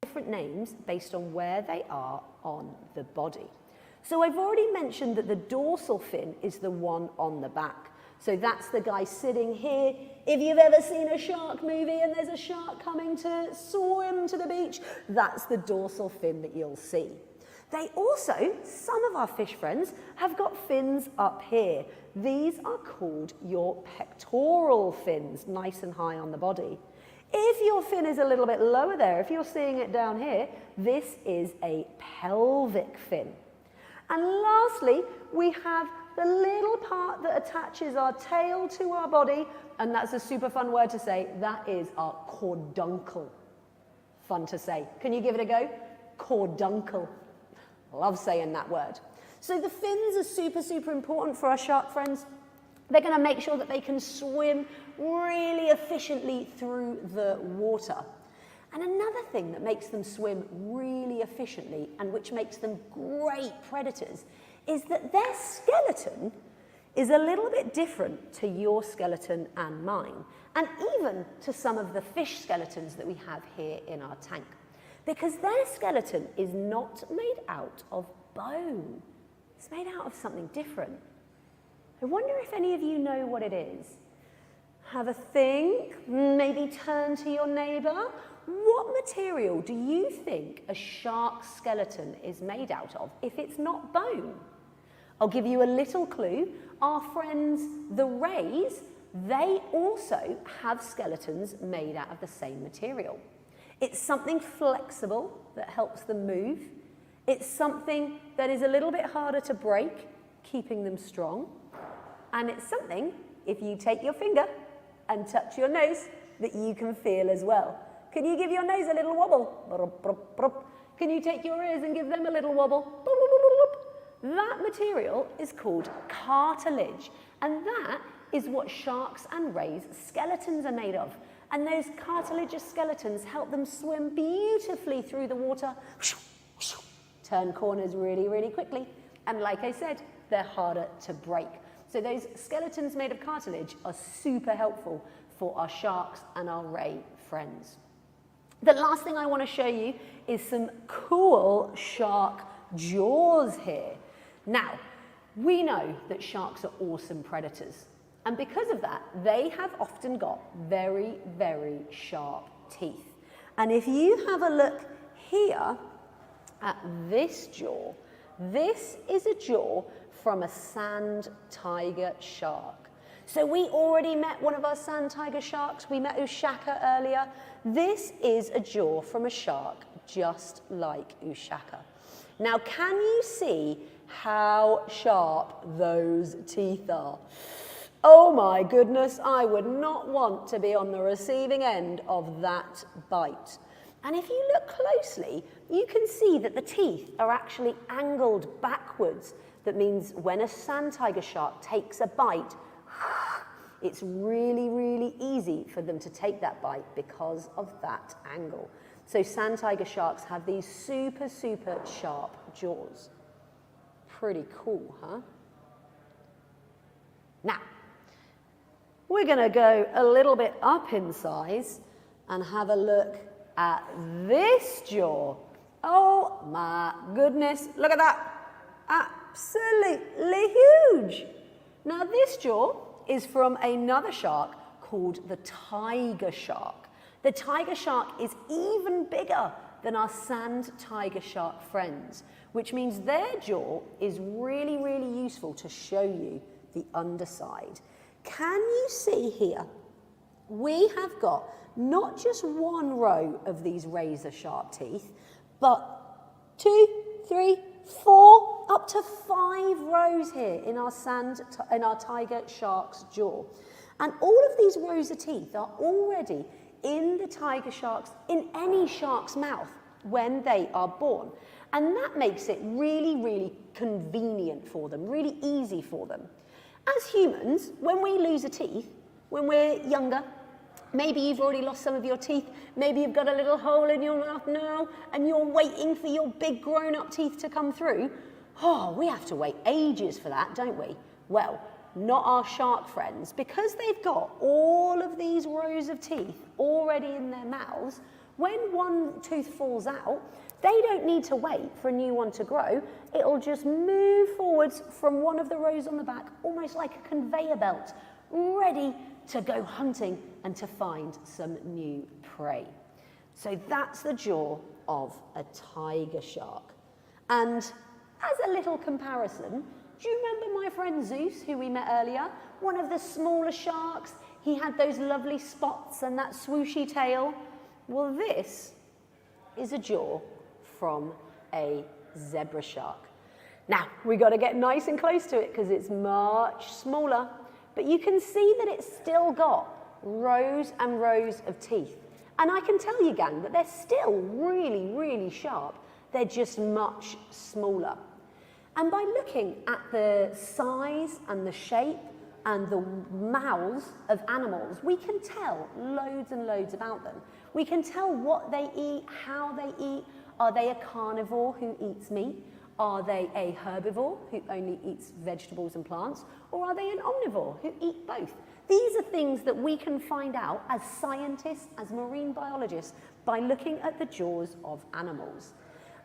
Different names based on where they are on the body. So I've already mentioned that the dorsal fin is the one on the back. So that's the guy sitting here. If you've ever seen a shark movie and there's a shark coming to swim to the beach, that's the dorsal fin that you'll see. They also, some of our fish friends, have got fins up here. These are called your pectoral fins, nice and high on the body. If your fin is a little bit lower there, if you're seeing it down here, this is a pelvic fin. And lastly, we have the little part that attaches our tail to our body, and that's a super fun word to say. That is our corduncle. Fun to say. Can you give it a go? Corduncle. Love saying that word. So the fins are super, super important for our shark friends. They're going to make sure that they can swim really efficiently through the water. And another thing that makes them swim really efficiently and which makes them great predators is that their skeleton is a little bit different to your skeleton and mine, and even to some of the fish skeletons that we have here in our tank, because their skeleton is not made out of bone. It's made out of something different. I wonder if any of you know what it is. Have a think, maybe turn to your neighbour. What material do you think a shark's skeleton is made out of if it's not bone? I'll give you a little clue. Our friends, the rays, they also have skeletons made out of the same material. It's something flexible that helps them move. It's something that is a little bit harder to break, keeping them strong. And it's something, if you take your finger and touch your nose, that you can feel as well. Can you give your nose a little wobble? Can you take your ears and give them a little wobble? That material is called cartilage, and that is what sharks and rays' skeletons are made of. And those cartilaginous skeletons help them swim beautifully through the water, turn corners really, really quickly, and like I said, they're harder to break. So those skeletons made of cartilage are super helpful for our sharks and our ray friends. The last thing I want to show you is some cool shark jaws here. Now, we know that sharks are awesome predators, and because of that, they have often got very, very sharp teeth. And if you have a look here at this jaw, this is a jaw from a sand tiger shark. So we already met one of our sand tiger sharks. We met Oosterschelde earlier. This is a jaw from a shark just like Oosterschelde. Now, can you see how sharp those teeth are? Oh my goodness, I would not want to be on the receiving end of that bite. And if you look closely, you can see that the teeth are actually angled backwards. That means when a sand tiger shark takes a bite, it's really, really easy for them to take that bite because of that angle. So sand tiger sharks have these super, super sharp jaws. Pretty cool, huh? Now, we're going to go a little bit up in size and have a look at this jaw. Oh my goodness, look at that. Absolutely huge. Now this jaw is from another shark called the tiger shark. The tiger shark is even bigger than our sand tiger shark friends, which means their jaw is really, really useful to show you the underside. Can you see here? We have got not just one row of these razor sharp teeth, but 2, 3, 4, up to 5 rows here in our tiger shark's jaw. And all of these rows of teeth are already in the tiger shark's, in any shark's mouth when they are born. And that makes it really, really convenient for them, really easy for them. As humans, when we lose a teeth, when we're younger, maybe you've already lost some of your teeth, maybe you've got a little hole in your mouth now, and you're waiting for your big grown-up teeth to come through. Oh, we have to wait ages for that, don't we? Well, not our shark friends. Because they've got all of these rows of teeth already in their mouths, when one tooth falls out, they don't need to wait for a new one to grow. It'll just move forwards from one of the rows on the back, almost like a conveyor belt, ready to go hunting and to find some new prey. So that's the jaw of a tiger shark. And as a little comparison, do you remember my friend Zeus, who we met earlier? One of the smaller sharks. He had those lovely spots and that swooshy tail. Well, this is a jaw from a zebra shark. Now, we've got to get nice and close to it because it's much smaller, but you can see that it's still got rows and rows of teeth. And I can tell you, gang, that they're still really, really sharp. They're just much smaller. And by looking at the size and the shape and the mouths of animals, we can tell loads and loads about them. We can tell what they eat, how they eat. Are they a carnivore who eats meat? Are they a herbivore who only eats vegetables and plants? Or are they an omnivore who eat both? These are things that we can find out as scientists, as marine biologists, by looking at the jaws of animals.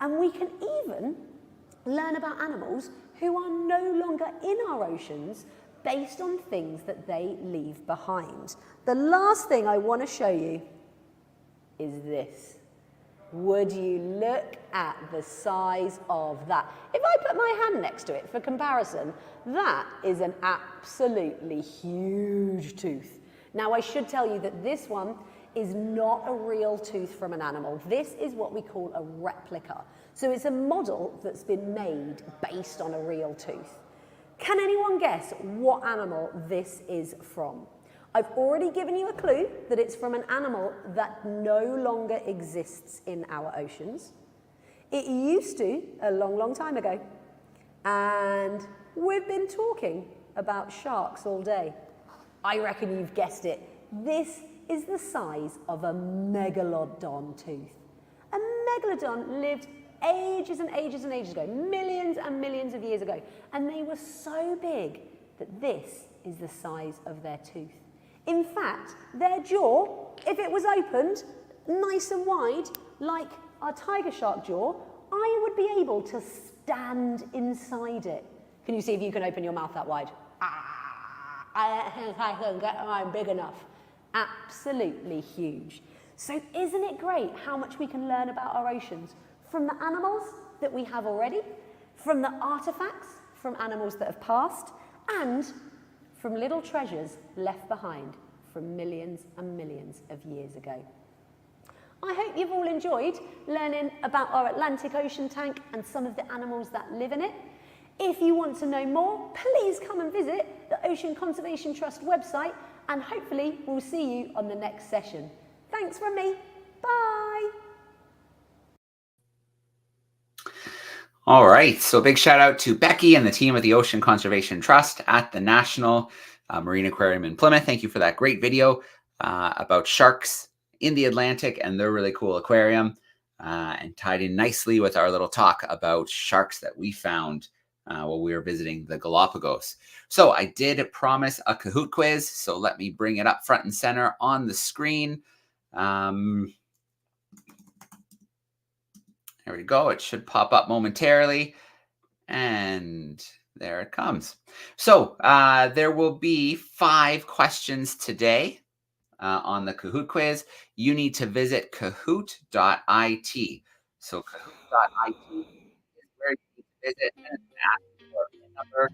And we can even learn about animals who are no longer in our oceans based on things that they leave behind. The last thing I want to show you is this. Would you look at the size of that? If I put my hand next to it for comparison, that is an absolutely huge tooth. Now, I should tell you that this one is not a real tooth from an animal. This is what we call a replica. So it's a model that's been made based on a real tooth. Can anyone guess what animal this is from? I've already given you a clue that it's from an animal that no longer exists in our oceans. It used to a long, long time ago. And we've been talking about sharks all day. I reckon you've guessed it. This is the size of a megalodon tooth. A megalodon lived ages and ages and ages ago, millions and millions of years ago. And they were so big that this is the size of their tooth. In fact, their jaw, if it was opened nice and wide, like our tiger shark jaw, I would be able to stand inside it. Can you see if you can open your mouth that wide? I think I can get mine big enough. Absolutely huge. So isn't it great how much we can learn about our oceans from the animals that we have already, from the artifacts from animals that have passed, and from little treasures left behind from millions and millions of years ago. I hope you've all enjoyed learning about our Atlantic Ocean tank and some of the animals that live in it. If you want to know more, please come and visit the Ocean Conservation Trust website, and hopefully we'll see you on the next session. Thanks from me. Bye. All right, so big shout out to Becky and the team at the Ocean Conservation Trust at the National Marine Aquarium in Plymouth. Thank you for that great video about sharks in the Atlantic and their really cool aquarium, and tied in nicely with our little talk about sharks that we found while we were visiting the Galapagos. So I did promise a Kahoot quiz, so let me bring it up front and center on the screen. There we go. It should pop up momentarily. And there it comes. So there will be 5 questions today on the Kahoot quiz. You need to visit kahoot.it. So kahoot.it is where you need to visit and ask for a number.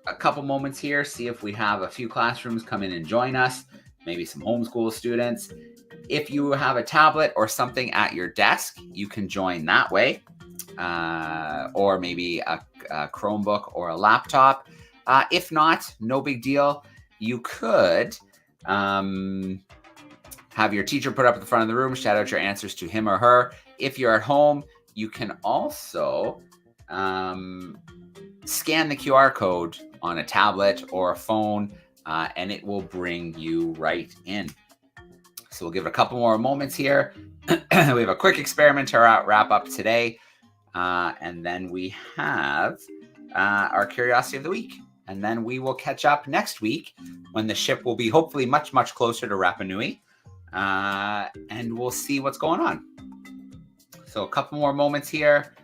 A couple moments here, see if we have a few classrooms come in and join us, maybe some homeschool students. If you have a tablet or something at your desk, you can join that way, or maybe a Chromebook or a laptop. If not, no big deal. You could have your teacher put up at the front of the room, shout out your answers to him or her. If you're at home, you can also scan the QR code on a tablet or a phone, and it will bring you right in. So we'll give it a couple more moments here. We have a quick experiment to wrap up today, and then we have our Curiosity of the Week. And then we will catch up next week when the ship will be hopefully much, much closer to Rapa Nui, and we'll see what's going on. So a couple more moments here.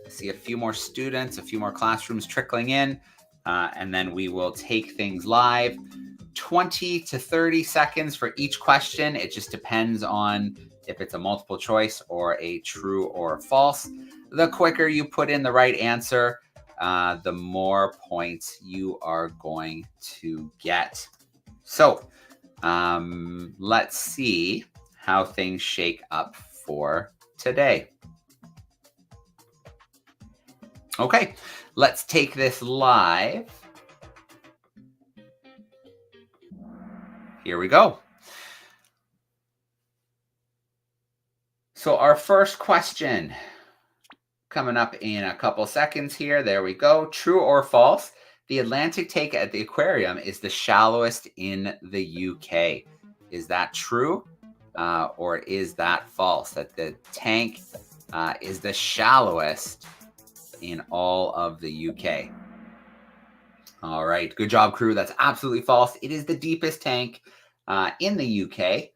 See a few more students, a few more classrooms trickling in, and then we will take things live. 20 to 30 seconds for each question. It just depends on if it's a multiple choice or a true or false. The quicker you put in the right answer, the more points you are going to get. So let's see how things shake up for today. Okay, let's take this live. Here we go. So our first question, coming up in a couple seconds here. There we go. True or false? The Atlantic tank at the aquarium is the shallowest in the UK. Is that true or is that false? That the tank is the shallowest in all of the UK. All right, good job, crew. That's absolutely false. It is the deepest tank in the UK.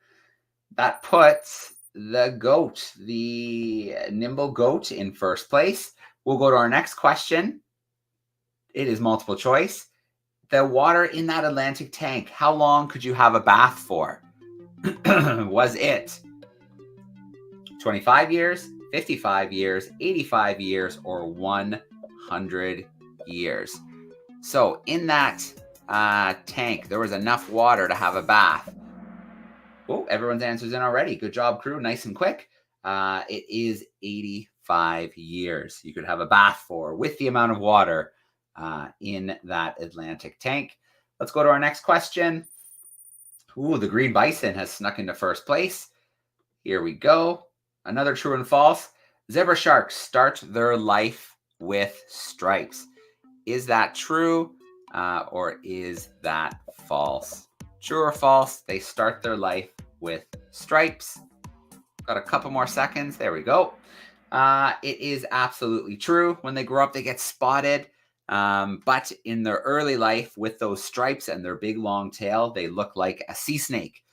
That puts the goat, the nimble goat, in first place. We'll go to our next question. It is multiple choice. The water in that Atlantic tank, how long could you have a bath for? Was it 25 years, 55 years, 85 years, or 100 years? So in that tank, there was enough water to have a bath. Oh, everyone's answers in already. Good job, crew. Nice and quick. It is 85 years you could have a bath for with the amount of water in that Atlantic tank. Let's go to our next question. Ooh, the green bison has snuck into first place. Here we go. Another true and false. Zebra sharks start their life with stripes. Is that true or is that false? True or false? They start their life with stripes. Got a couple more seconds. There we go. It is absolutely true. When they grow up, they get spotted. But in their early life, with those stripes and their big long tail, they look like a sea snake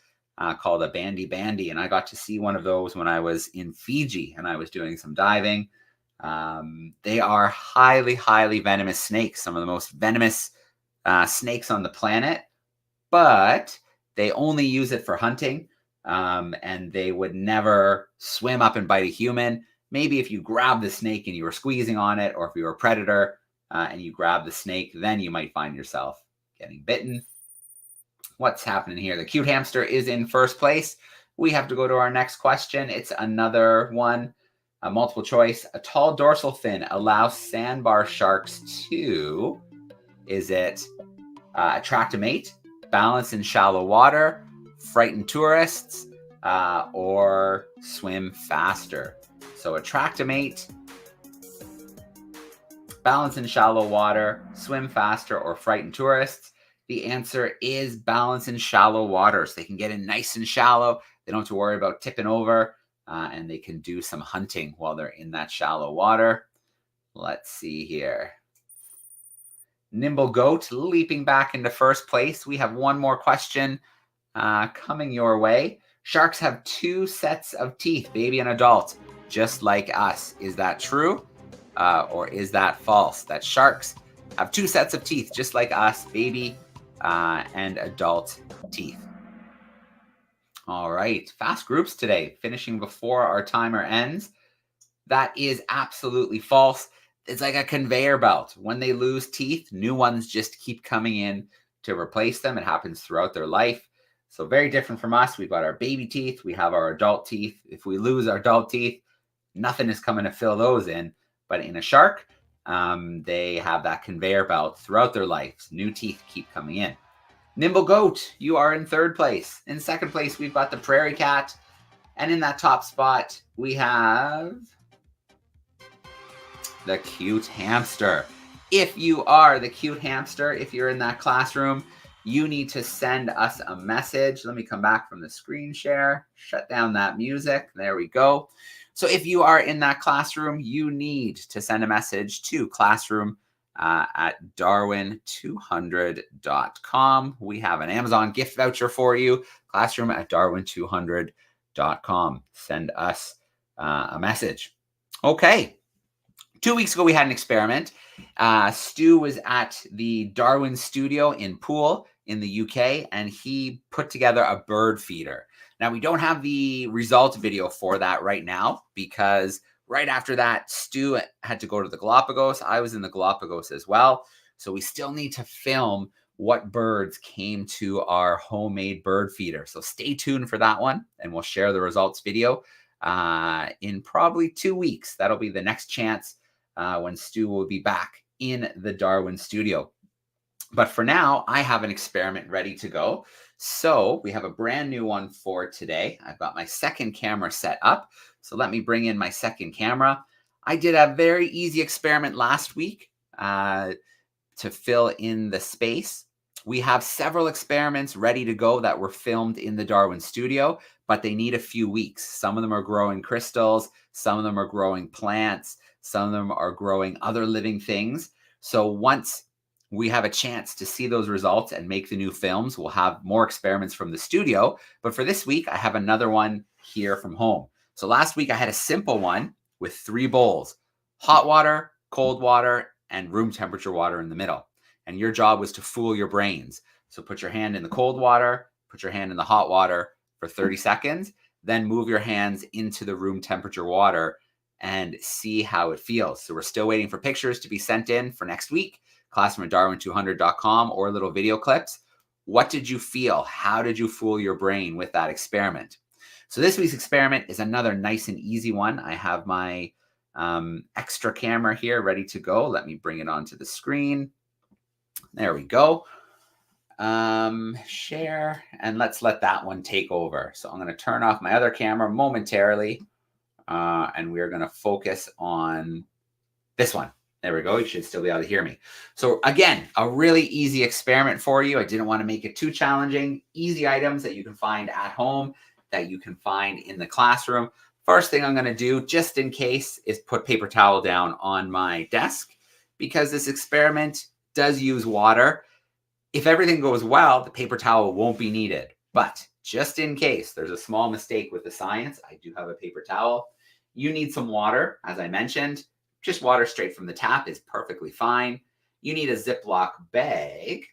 called a bandy. And I got to see one of those when I was in Fiji and I was doing some diving. They are highly, highly venomous snakes, some of the most venomous snakes on the planet, but they only use it for hunting, and they would never swim up and bite a human. Maybe if you grab the snake and you were squeezing on it, or if you were a predator and you grab the snake, then you might find yourself getting bitten. What's happening here? The cute hamster is in first place. We have to go to our next question. It's another one. A multiple choice. A tall dorsal fin allows sandbar sharks to, is it attract a mate, balance in shallow water, frighten tourists, or swim faster? So attract a mate, balance in shallow water, swim faster, or frighten tourists. The answer is balance in shallow waters. They can get in nice and shallow. They don't have to worry about tipping over. And they can do some hunting while they're in that shallow water. Let's see here. Nimble goat leaping back into first place. We have one more question coming your way. Sharks have two sets of teeth, baby and adult, just like us. Is that true or is that false? That sharks have two sets of teeth, just like us, baby and adult teeth. All right, fast groups today, finishing before our timer ends. That is absolutely false. It's like a conveyor belt. When they lose teeth, new ones just keep coming in to replace them. It happens throughout their life. So very different from us. We've got our baby teeth. We have our adult teeth. If we lose our adult teeth, nothing is coming to fill those in. But in a shark, they have that conveyor belt throughout their lives. New teeth keep coming in. Nimble goat, you are in third place. In second place, we've got the prairie cat. And in that top spot, we have the cute hamster. If you are the cute hamster, if you're in that classroom, you need to send us a message. Let me come back from the screen share, shut down that music. There we go. So if you are in that classroom, you need to send a message to classroom at DARWIN200.com. We have an Amazon gift voucher for you. Classroom at DARWIN200.com. Send us a message. Okay. 2 weeks ago, we had an experiment. Stu was at the Darwin studio in Poole in the UK, and he put together a bird feeder. Now, we don't have the results video for that right now because right after that, Stu had to go to the Galapagos. I was in the Galapagos as well. So we still need to film what birds came to our homemade bird feeder. So stay tuned for that one, and we'll share the results video in probably 2 weeks. That'll be the next chance when Stu will be back in the Darwin studio. But for now, I have an experiment ready to go. So we have a brand new one for today. I've got my second camera set up. So let me bring in my second camera. I did a very easy experiment last week to fill in the space. We have several experiments ready to go that were filmed in the Darwin studio, but they need a few weeks. Some of them are growing crystals, some of them are growing plants, some of them are growing other living things. So once we have a chance to see those results and make the new films, we'll have more experiments from the studio. But for this week, I have another one here from home. So last week I had a simple one with 3 bowls, hot water, cold water, and room temperature water in the middle. And your job was to fool your brains. So put your hand in the cold water, put your hand in the hot water for 30 seconds, then move your hands into the room temperature water and see how it feels. So we're still waiting for pictures to be sent in for next week, classroom at DARWIN200.com, or little video clips. What did you feel? How did you fool your brain with that experiment? So this week's experiment is another nice and easy one. I have my extra camera here ready to go. Let me bring it onto the screen. There we go. Share, and let's let that one take over. So I'm going to turn off my other camera momentarily, and we're going to focus on this one. There we go. You should still be able to hear me. So again, a really easy experiment for you. I didn't want to make it too challenging. Easy items that you can find at home, that you can find in the classroom. First thing I'm going to do, just in case, is put paper towel down on my desk, because this experiment does use water. If everything goes well, the paper towel won't be needed. But just in case there's a small mistake with the science, I do have a paper towel. You need some water, as I mentioned. Just water straight from the tap is perfectly fine. You need a Ziploc bag,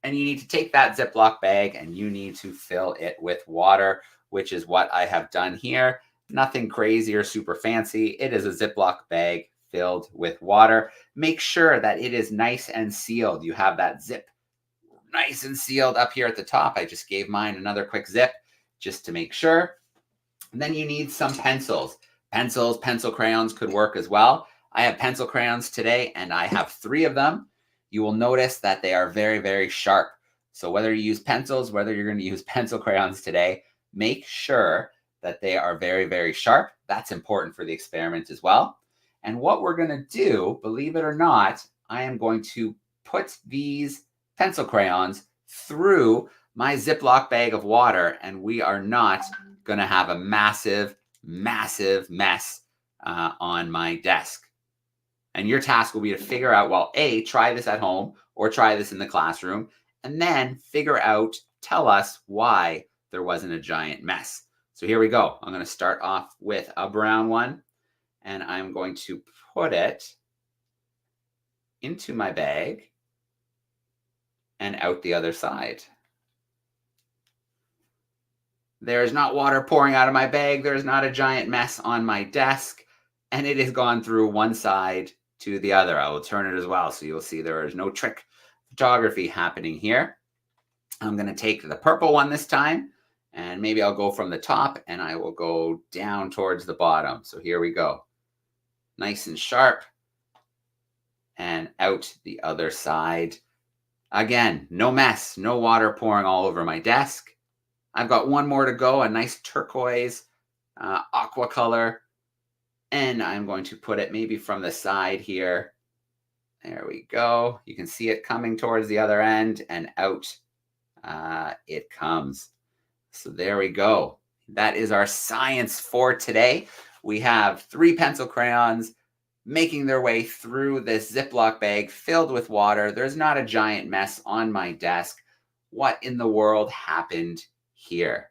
and you need to take that Ziploc bag and you need to fill it with water, which is what I have done here. Nothing crazy or super fancy. It is a Ziploc bag filled with water. Make sure that it is nice and sealed. You have that zip nice and sealed up here at the top. I just gave mine another quick zip just to make sure. And then you need some pencils. Pencil crayons could work as well. I have pencil crayons today, and I have 3 of them. You will notice that they are very, very sharp. So whether you use pencils, whether you're going to use pencil crayons today, make sure that they are very, very sharp. That's important for the experiment as well. And what we're going to do, believe it or not, I am going to put these pencil crayons through my Ziploc bag of water, and we are not going to have a massive, massive mess on my desk. And your task will be to figure out, well, A, try this at home or try this in the classroom, and then figure out, tell us why there wasn't a giant mess. So here we go. I'm going to start off with a brown one, and I'm going to put it into my bag and out the other side. There is not water pouring out of my bag. There is not a giant mess on my desk, and it has gone through one side to the other. I will turn it as well, so you'll see there is no trick photography happening here. I'm going to take the purple one this time, and maybe I'll go from the top and I will go down towards the bottom. So here we go. Nice and sharp, and out the other side. Again, no mess, no water pouring all over my desk. I've got one more to go, a nice turquoise aqua color. And I'm going to put it maybe from the side here. There we go. You can see it coming towards the other end, and out it comes. So there we go. That is our science for today. We have 3 pencil crayons making their way through this Ziploc bag filled with water. There's not a giant mess on my desk. What in the world happened here?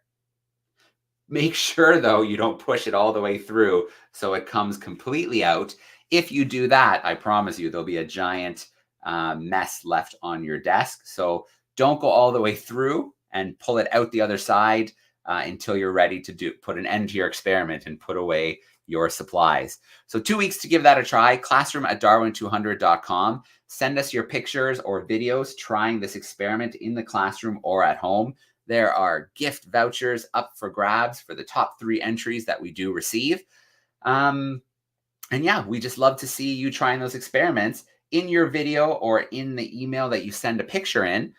Make sure, though, you don't push it all the way through so it comes completely out. If you do that, I promise you there'll be a giant mess left on your desk. So don't go all the way through and pull it out the other side until you're ready to put an end to your experiment and put away your supplies. So 2 weeks to give that a try. Classroom at DARWIN200.com. Send us your pictures or videos trying this experiment in the classroom or at home. There are gift vouchers up for grabs for the top 3 entries that we do receive. And yeah, we just love to see you trying those experiments. In your video or in the email that you send a picture in,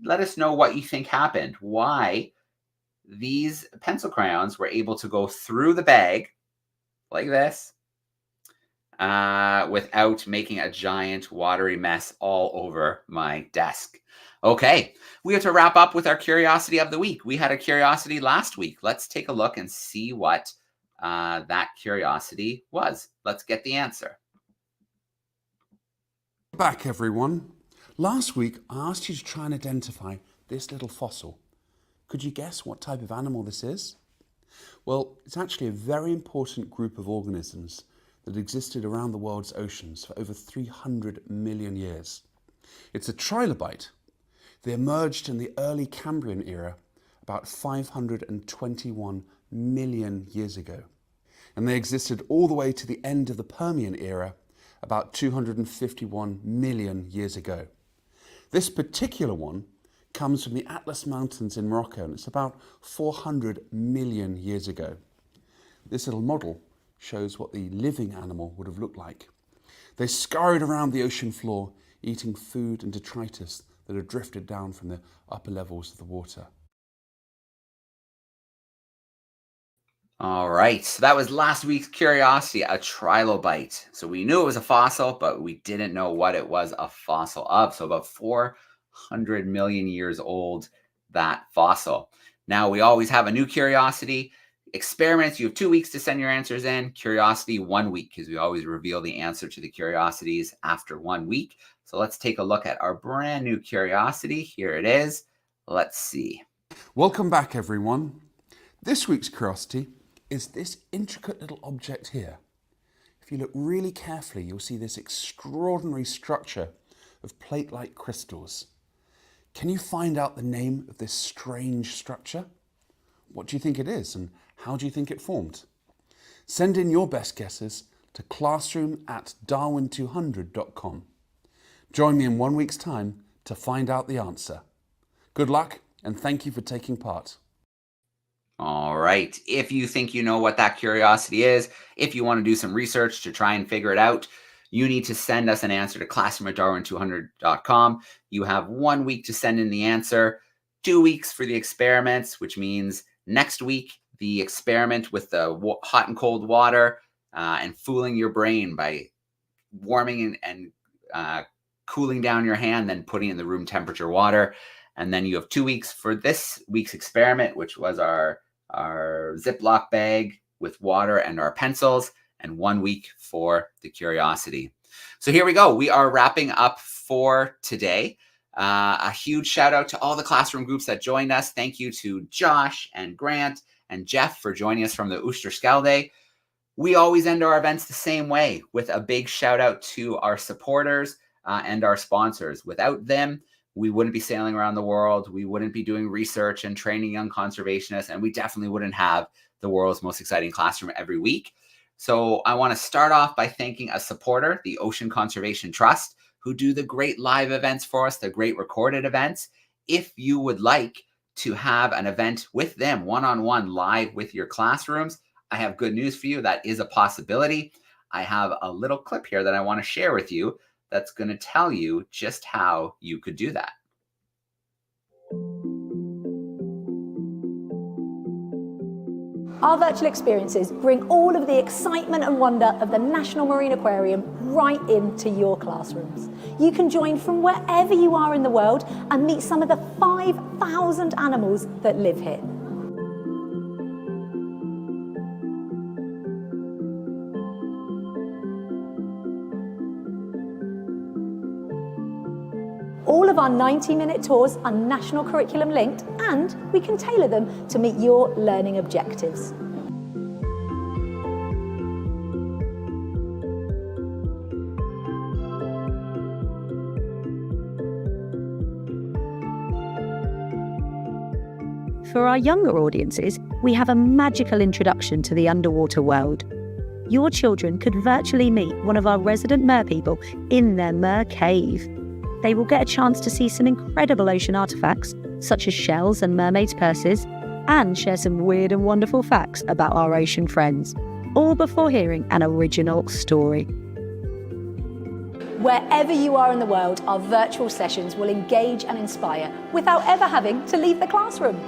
let us know what you think happened. Why these pencil crayons were able to go through the bag like this, without making a giant watery mess all over my desk. Okay, we have to wrap up with our curiosity of the week. We had a curiosity last week. Let's take a look and see what that curiosity was. Let's get the answer. Back, everyone. Last week, I asked you to try and identify this little fossil. Could you guess what type of animal this is? Well, it's actually a very important group of organisms that existed around the world's oceans for over 300 million years. It's a trilobite. They emerged in the early Cambrian era about 521 million years ago. And they existed all the way to the end of the Permian era about 251 million years ago. This particular one comes from the Atlas Mountains in Morocco, and it's about 400 million years ago. This little model shows what the living animal would have looked like. They scurried around the ocean floor, eating food and detritus that had drifted down from the upper levels of the water. All right, so that was last week's curiosity, a trilobite. So we knew it was a fossil, but we didn't know what it was a fossil of. So about 400 million years old, that fossil. Now we always have a new curiosity. Experiments, you have 2 weeks to send your answers in. Curiosity, 1 week, because we always reveal the answer to the curiosities after 1 week. So let's take a look at our brand new curiosity. Here it is. Let's see. Welcome back, everyone. This week's curiosity is this intricate little object here. If you look really carefully, you'll see this extraordinary structure of plate-like crystals. Can you find out the name of this strange structure? What do you think it is, and how do you think it formed? Send in your best guesses to classroom@darwin200.com. Join me in 1 week's time to find out the answer. Good luck, and thank you for taking part. All right. If you think you know what that curiosity is, if you want to do some research to try and figure it out, you need to send us an answer to classroom@darwin200.com. You have 1 week to send in the answer, 2 weeks for the experiments, which means next week, the experiment with the hot and cold water and fooling your brain by warming and cooling down your hand, then putting in the room temperature water. And then you have 2 weeks for this week's experiment, which was our Ziploc bag with water and our pencils, and 1 week for the curiosity. So here we go. We are wrapping up for today. A huge shout out to all the classroom groups that joined us. Thank you to Josh and Grant and Jeff for joining us from the Oosterschelde. We always end our events the same way, with a big shout out to our supporters and our sponsors. Without them, we wouldn't be sailing around the world. We wouldn't be doing research and training young conservationists, and we definitely wouldn't have the world's most exciting classroom every week. So I want to start off by thanking a supporter, the Ocean Conservation Trust, who do the great live events for us, the great recorded events. If you would like to have an event with them, one-on-one, live with your classrooms, I have good news for you. That is a possibility. I have a little clip here that I want to share with you that's going to tell you just how you could do that. Our virtual experiences bring all of the excitement and wonder of the National Marine Aquarium right into your classrooms. You can join from wherever you are in the world and meet some of the 5,000 animals that live here. All of our 90-minute tours are national curriculum linked, and we can tailor them to meet your learning objectives. For our younger audiences, we have a magical introduction to the underwater world. Your children could virtually meet one of our resident merpeople in their mer cave. They will get a chance to see some incredible ocean artefacts, such as shells and mermaids' purses, and share some weird and wonderful facts about our ocean friends, all before hearing an original story. Wherever you are in the world, our virtual sessions will engage and inspire without ever having to leave the classroom.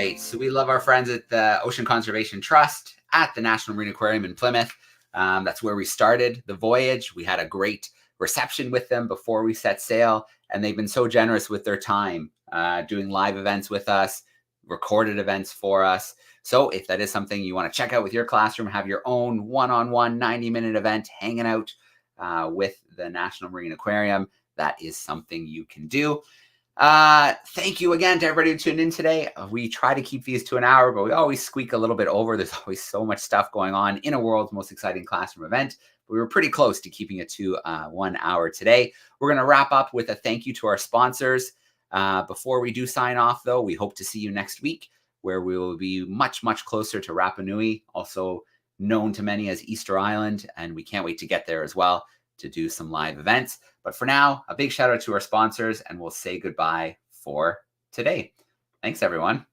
right. So we love our friends at the Ocean Conservation Trust at the National Marine Aquarium in Plymouth. That's where we started the voyage. We had a great reception with them before we set sail, and they've been so generous with their time, doing live events with us, recorded events for us. So if that is something you want to check out with your classroom, have your own one-on-one 90-minute event hanging out with the National Marine Aquarium, that is something you can do. Thank you again to everybody who tuned in today. We try to keep these to an hour, but we always squeak a little bit over. There's always so much stuff going on in a world's most exciting classroom event. We were pretty close to keeping it to 1 hour today. We're going to wrap up with a thank you to our sponsors. Before we do sign off, though, we hope to see you next week, where we will be much, much closer to Rapa Nui, also known to many as Easter Island, and we can't wait to get there as well to do some live events. But for now, a big shout out to our sponsors, and we'll say goodbye for today. Thanks, everyone.